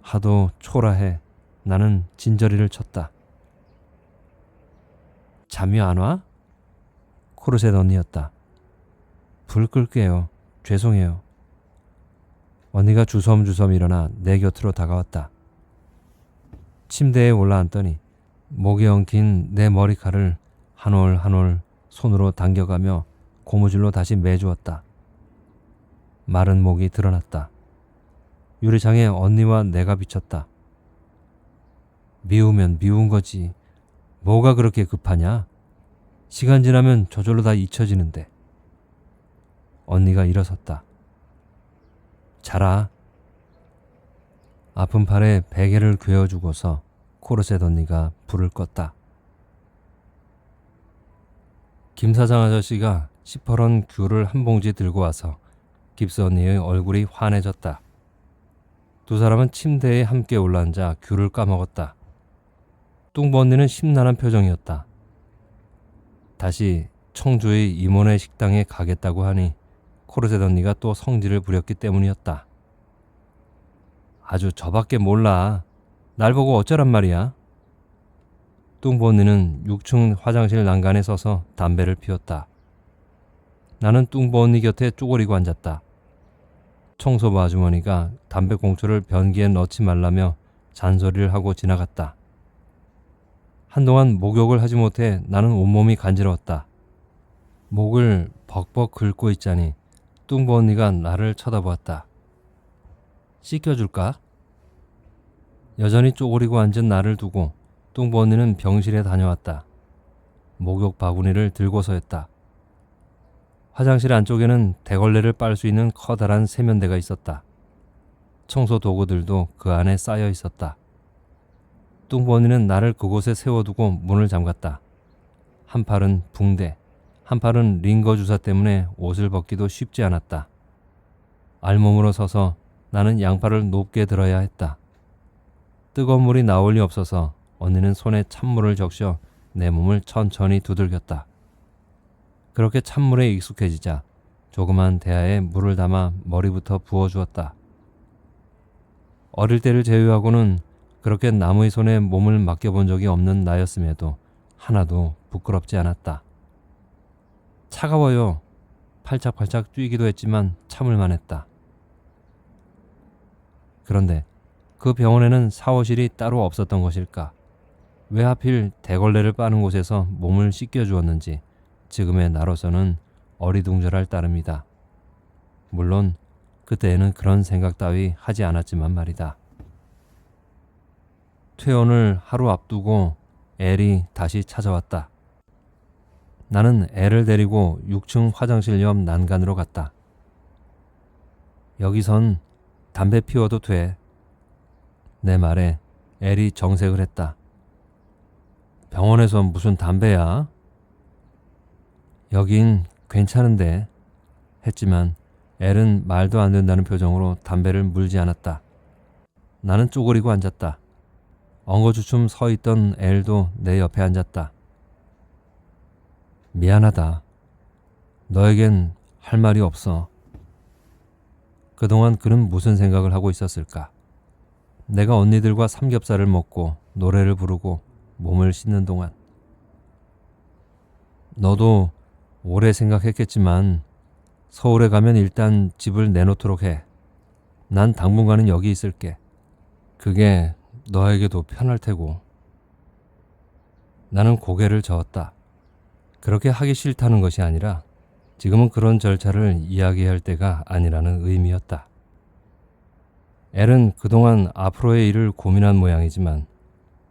하도 초라해 나는 진저리를 쳤다. 잠이 안 와? 코르셋 언니였다. 불 끌게요. 죄송해요. 언니가 주섬주섬 일어나 내 곁으로 다가왔다. 침대에 올라앉더니 목에 엉킨 내 머리칼을 한 올 한 올 손으로 당겨가며 고무줄로 다시 매주었다. 마른 목이 드러났다. 유리창에 언니와 내가 비쳤다. 미우면 미운 거지. 뭐가 그렇게 급하냐? 시간 지나면 저절로 다 잊혀지는데. 언니가 일어섰다. 자라. 아픈 팔에 베개를 괴어주고서 코르셋 언니가 불을 껐다. 김 사장 아저씨가 시퍼런 귤을 한 봉지 들고 와서 깁스 언니의 얼굴이 환해졌다. 두 사람은 침대에 함께 올라앉아 귤을 까먹었다. 뚱보 언니는 심란한 표정이었다. 다시 청주의 임원의 식당에 가겠다고 하니 코르셋 언니가 또 성질을 부렸기 때문이었다. 아주 저밖에 몰라. 날 보고 어쩌란 말이야. 뚱보 언니는 6층 화장실 난간에 서서 담배를 피웠다. 나는 뚱보 언니 곁에 쪼그리고 앉았다. 청소부 아주머니가 담배꽁초를 변기에 넣지 말라며 잔소리를 하고 지나갔다. 한동안 목욕을 하지 못해 나는 온몸이 간지러웠다. 목을 벅벅 긁고 있자니 뚱보 언니가 나를 쳐다보았다. 씻겨줄까? 여전히 쪼그리고 앉은 나를 두고 뚱보 언니는 병실에 다녀왔다. 목욕 바구니를 들고서였다. 화장실 안쪽에는 대걸레를 빨 수 있는 커다란 세면대가 있었다. 청소 도구들도 그 안에 쌓여 있었다. 뚱보 언니는 나를 그곳에 세워두고 문을 잠갔다. 한 팔은 붕대, 한 팔은 링거 주사 때문에 옷을 벗기도 쉽지 않았다. 알몸으로 서서 나는 양팔을 높게 들어야 했다. 뜨거운 물이 나올 리 없어서 언니는 손에 찬물을 적셔 내 몸을 천천히 두들겼다. 그렇게 찬물에 익숙해지자 조그만 대야에 물을 담아 머리부터 부어주었다. 어릴 때를 제외하고는 그렇게 남의 손에 몸을 맡겨본 적이 없는 나였음에도 하나도 부끄럽지 않았다. 차가워요. 팔짝팔짝 뛰기도 했지만 참을만 했다. 그런데 그 병원에는 샤워실이 따로 없었던 것일까? 왜 하필 대걸레를 빠는 곳에서 몸을 씻겨주었는지 지금의 나로서는 어리둥절할 따름이다. 물론 그때에는 그런 생각 따위 하지 않았지만 말이다. 퇴원을 하루 앞두고 엘이 다시 찾아왔다. 나는 엘을 데리고 6층 화장실 옆 난간으로 갔다. 여기선 담배 피워도 돼. 내 말에 엘이 정색을 했다. 병원에서 무슨 담배야? 여긴 괜찮은데 했지만 엘은 말도 안 된다는 표정으로 담배를 물지 않았다. 나는 쪼그리고 앉았다. 엉거주춤 서 있던 엘도 내 옆에 앉았다. 미안하다. 너에겐 할 말이 없어. 그동안 그는 무슨 생각을 하고 있었을까? 내가 언니들과 삼겹살을 먹고 노래를 부르고 몸을 씻는 동안. 너도 오래 생각했겠지만 서울에 가면 일단 집을 내놓도록 해. 난 당분간은 여기 있을게. 그게 너에게도 편할 테고. 나는 고개를 저었다. 그렇게 하기 싫다는 것이 아니라 지금은 그런 절차를 이야기할 때가 아니라는 의미였다. 엘은 그동안 앞으로의 일을 고민한 모양이지만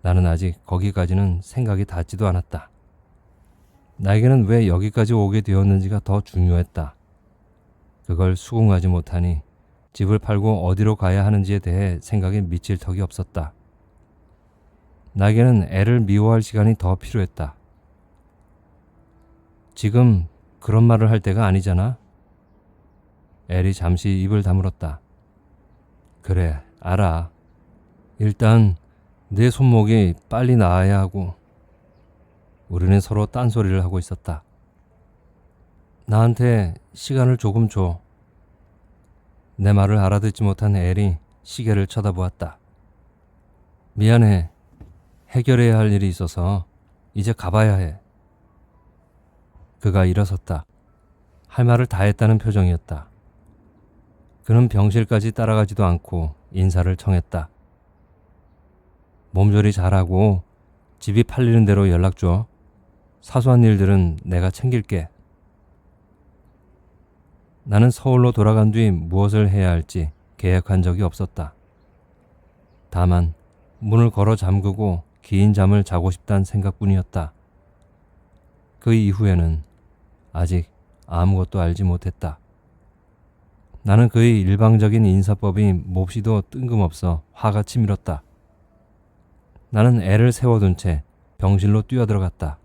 나는 아직 거기까지는 생각이 닿지도 않았다. 나에게는 왜 여기까지 오게 되었는지가 더 중요했다. 그걸 수긍하지 못하니 집을 팔고 어디로 가야 하는지에 대해 생각에 미칠 턱이 없었다. 나에게는 애를 미워할 시간이 더 필요했다. 지금 그런 말을 할 때가 아니잖아. 엘이 잠시 입을 다물었다. 그래, 알아. 일단 내 손목이 빨리 나아야 하고. 우리는 서로 딴소리를 하고 있었다. 나한테 시간을 조금 줘. 내 말을 알아듣지 못한 엘이 시계를 쳐다보았다. 미안해. 해결해야 할 일이 있어서 이제 가봐야 해. 그가 일어섰다. 할 말을 다 했다는 표정이었다. 그는 병실까지 따라가지도 않고 인사를 청했다. 몸조리 잘하고 집이 팔리는 대로 연락 줘. 사소한 일들은 내가 챙길게. 나는 서울로 돌아간 뒤 무엇을 해야 할지 계획한 적이 없었다. 다만 문을 걸어 잠그고 긴 잠을 자고 싶다는 생각뿐이었다. 그 이후에는 아직 아무것도 알지 못했다. 나는 그의 일방적인 인사법이 몹시도 뜬금없어 화가 치밀었다. 나는 애를 세워둔 채 병실로 뛰어들어갔다.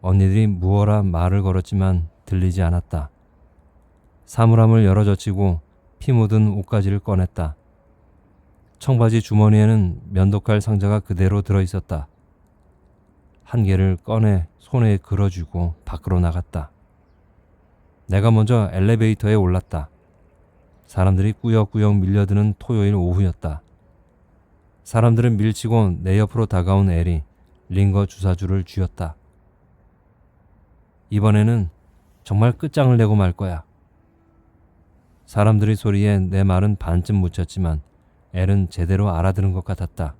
언니들이 무어라 말을 걸었지만 들리지 않았다. 사물함을 열어젖히고 피 묻은 옷가지를 꺼냈다. 청바지 주머니에는 면도칼 상자가 그대로 들어있었다. 한 개를 꺼내 손에 걸어주고 밖으로 나갔다. 내가 먼저 엘리베이터에 올랐다. 사람들이 꾸역꾸역 밀려드는 토요일 오후였다. 사람들은 밀치고 내 옆으로 다가온 엘이 링거 주사주를 쥐었다. 이번에는 정말 끝장을 내고 말 거야. 사람들의 소리에 내 말은 반쯤 묻혔지만 엘은 제대로 알아들은 것 같았다.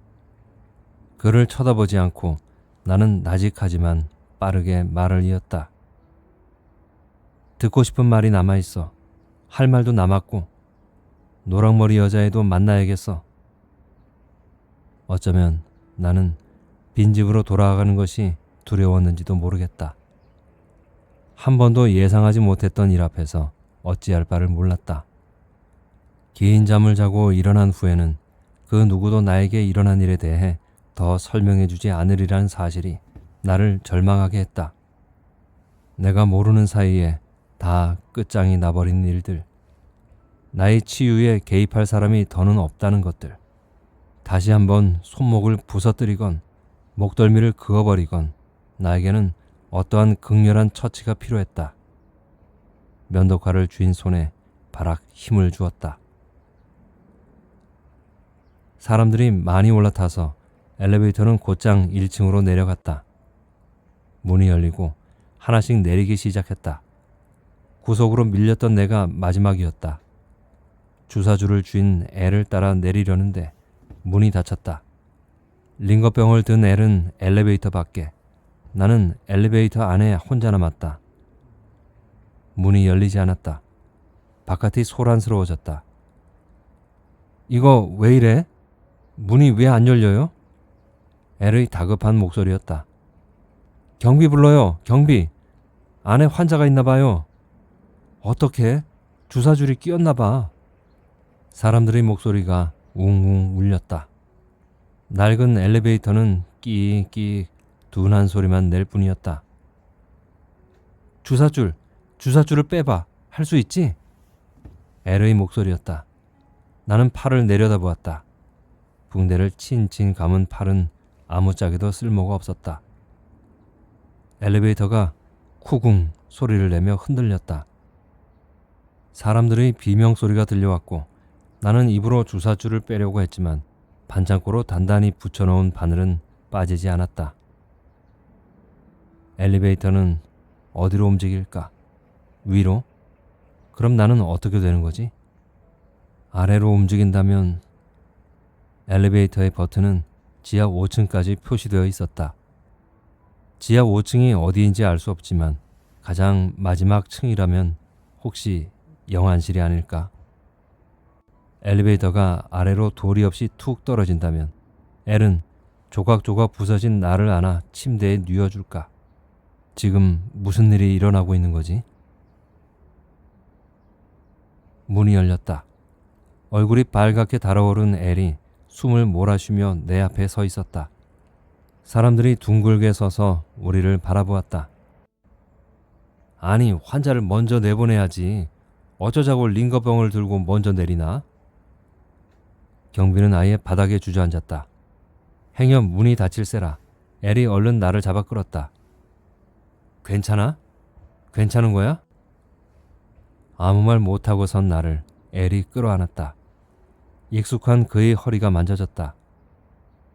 그를 쳐다보지 않고 나는 나직하지만 빠르게 말을 이었다. 듣고 싶은 말이 남아있어. 할 말도 남았고 노랑머리 여자애도 만나야겠어. 어쩌면 나는 빈집으로 돌아가는 것이 두려웠는지도 모르겠다. 한 번도 예상하지 못했던 일 앞에서 어찌할 바를 몰랐다. 긴 잠을 자고 일어난 후에는 그 누구도 나에게 일어난 일에 대해 더 설명해주지 않으리라는 사실이 나를 절망하게 했다. 내가 모르는 사이에 다 끝장이 나버린 일들, 나의 치유에 개입할 사람이 더는 없다는 것들, 다시 한번 손목을 부서뜨리건 목덜미를 그어버리건 나에게는 어떠한 극렬한 처치가 필요했다. 면도칼을 쥔 손에 바락 힘을 주었다. 사람들이 많이 올라타서 엘리베이터는 곧장 1층으로 내려갔다. 문이 열리고 하나씩 내리기 시작했다. 구석으로 밀렸던 내가 마지막이었다. 주사주를 쥔 엘을 따라 내리려는데 문이 닫혔다. 링거병을 든 엘은 엘리베이터 밖에, 나는 엘리베이터 안에 혼자 남았다. 문이 열리지 않았다. 바깥이 소란스러워졌다. 이거 왜 이래? 문이 왜 안 열려요? 엘의 다급한 목소리였다. 경비 불러요, 경비. 안에 환자가 있나 봐요. 어떡해? 주사줄이 끼었나 봐. 사람들의 목소리가 웅웅 울렸다. 낡은 엘리베이터는 끼익끼익 둔한 소리만 낼 뿐이었다. 주사줄을 빼봐. 할 수 있지? 엘의 목소리였다. 나는 팔을 내려다보았다. 붕대를 친친 감은 팔은 아무짝에도 쓸모가 없었다. 엘리베이터가 쿠궁 소리를 내며 흔들렸다. 사람들의 비명소리가 들려왔고 나는 입으로 주사줄을 빼려고 했지만 반창고로 단단히 붙여놓은 바늘은 빠지지 않았다. 엘리베이터는 어디로 움직일까? 위로? 그럼 나는 어떻게 되는 거지? 아래로 움직인다면 엘리베이터의 버튼은 지하 5층까지 표시되어 있었다. 지하 5층이 어디인지 알 수 없지만 가장 마지막 층이라면 혹시 영안실이 아닐까? 엘리베이터가 아래로 도리 없이 툭 떨어진다면 엘은 조각조각 부서진 나를 안아 침대에 뉘어줄까? 지금 무슨 일이 일어나고 있는 거지? 문이 열렸다. 얼굴이 빨갛게 달아오른 엘이 숨을 몰아쉬며 내 앞에 서 있었다. 사람들이 둥글게 서서 우리를 바라보았다. 아니, 환자를 먼저 내보내야지. 어쩌자고 링거병을 들고 먼저 내리나? 경비는 아예 바닥에 주저앉았다. 행여 문이 닫힐세라. 엘이 얼른 나를 잡아 끌었다. 괜찮아? 괜찮은 거야? 아무 말 못하고 선 나를 엘이 끌어안았다. 익숙한 그의 허리가 만져졌다.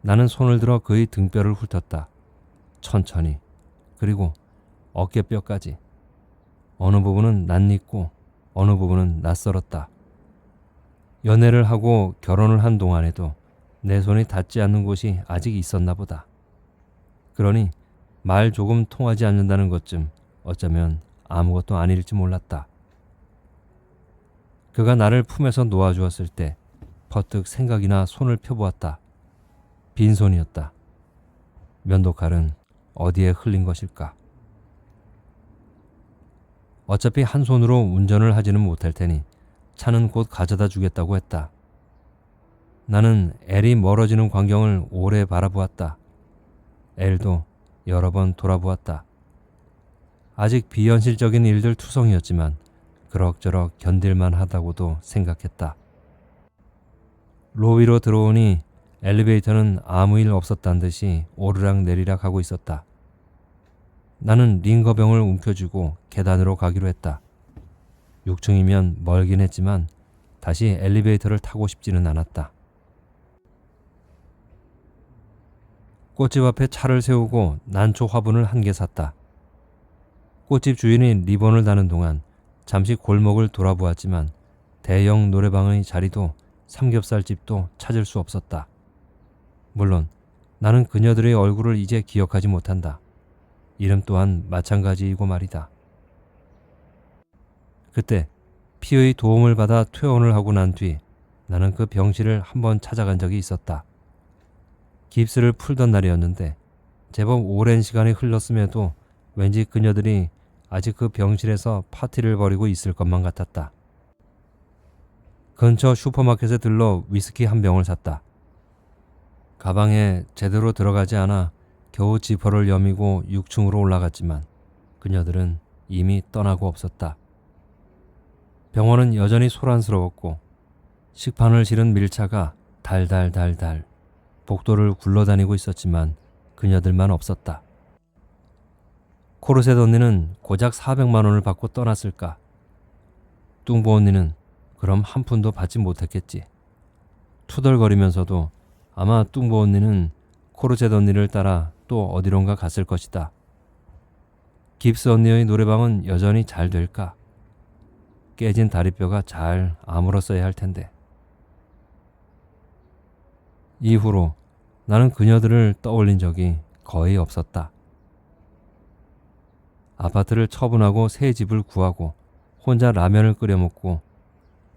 나는 손을 들어 그의 등뼈를 훑었다. 천천히. 그리고 어깨뼈까지. 어느 부분은 낯익고 어느 부분은 낯설었다. 연애를 하고 결혼을 한 동안에도 내 손이 닿지 않는 곳이 아직 있었나 보다. 그러니 말 조금 통하지 않는다는 것쯤 어쩌면 아무것도 아닐지 몰랐다. 그가 나를 품에서 놓아주었을 때 퍼뜩 생각이나 손을 펴보았다. 빈손이었다. 면도칼은 어디에 흘린 것일까? 어차피 한 손으로 운전을 하지는 못할 테니 차는 곧 가져다 주겠다고 했다. 나는 엘이 멀어지는 광경을 오래 바라보았다. 엘도 여러 번 돌아보았다. 아직 비현실적인 일들 투성이었지만 그럭저럭 견딜만 하다고도 생각했다. 로비로 들어오니 엘리베이터는 아무 일 없었단 듯이 오르락 내리락 하고 있었다. 나는 링거병을 움켜쥐고 계단으로 가기로 했다. 6층이면 멀긴 했지만 다시 엘리베이터를 타고 싶지는 않았다. 꽃집 앞에 차를 세우고 난초 화분을 한 개 샀다. 꽃집 주인이 리본을 다는 동안 잠시 골목을 돌아보았지만 대형 노래방의 자리도 삼겹살집도 찾을 수 없었다. 물론 나는 그녀들의 얼굴을 이제 기억하지 못한다. 이름 또한 마찬가지이고 말이다. 그때 피의 도움을 받아 퇴원을 하고 난 뒤 나는 그 병실을 한번 찾아간 적이 있었다. 깁스를 풀던 날이었는데 제법 오랜 시간이 흘렀음에도 왠지 그녀들이 아직 그 병실에서 파티를 벌이고 있을 것만 같았다. 근처 슈퍼마켓에 들러 위스키 한 병을 샀다. 가방에 제대로 들어가지 않아 겨우 지퍼를 여미고 6층으로 올라갔지만 그녀들은 이미 떠나고 없었다. 병원은 여전히 소란스러웠고 식판을 실은 밀차가 달달달달 복도를 굴러다니고 있었지만 그녀들만 없었다. 코르셋 언니는 고작 400만 원을 받고 떠났을까? 뚱보 언니는 그럼 한 푼도 받지 못했겠지. 투덜거리면서도 아마 뚱보 언니는 코르셋 언니를 따라 또 어디론가 갔을 것이다. 깁스 언니의 노래방은 여전히 잘 될까? 깨진 다리뼈가 잘 아물었어야 할 텐데. 이후로 나는 그녀들을 떠올린 적이 거의 없었다. 아파트를 처분하고 새 집을 구하고 혼자 라면을 끓여 먹고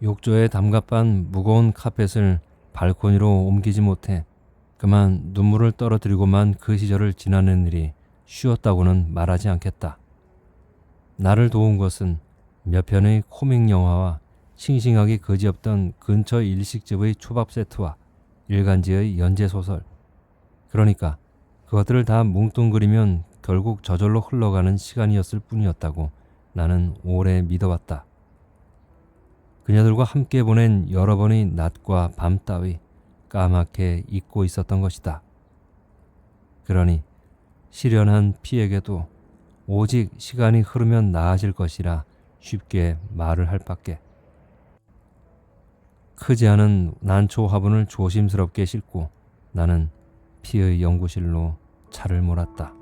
욕조에 담갑한 무거운 카펫을 발코니로 옮기지 못해 그만 눈물을 떨어뜨리고만 그 시절을 지나는 일이 쉬웠다고는 말하지 않겠다. 나를 도운 것은 몇 편의 코믹 영화와 싱싱하기 그지없던 근처 일식집의 초밥 세트와 일간지의 연재소설. 그러니까 그것들을 다 뭉뚱그리면 결국 저절로 흘러가는 시간이었을 뿐이었다고 나는 오래 믿어왔다. 그녀들과 함께 보낸 여러 번의 낮과 밤 따위 까맣게 잊고 있었던 것이다. 그러니 실연한 피에게도 오직 시간이 흐르면 나아질 것이라 쉽게 말을 할 밖에. 크지 않은 난초 화분을 조심스럽게 싣고 나는 피의 연구실로 차를 몰았다.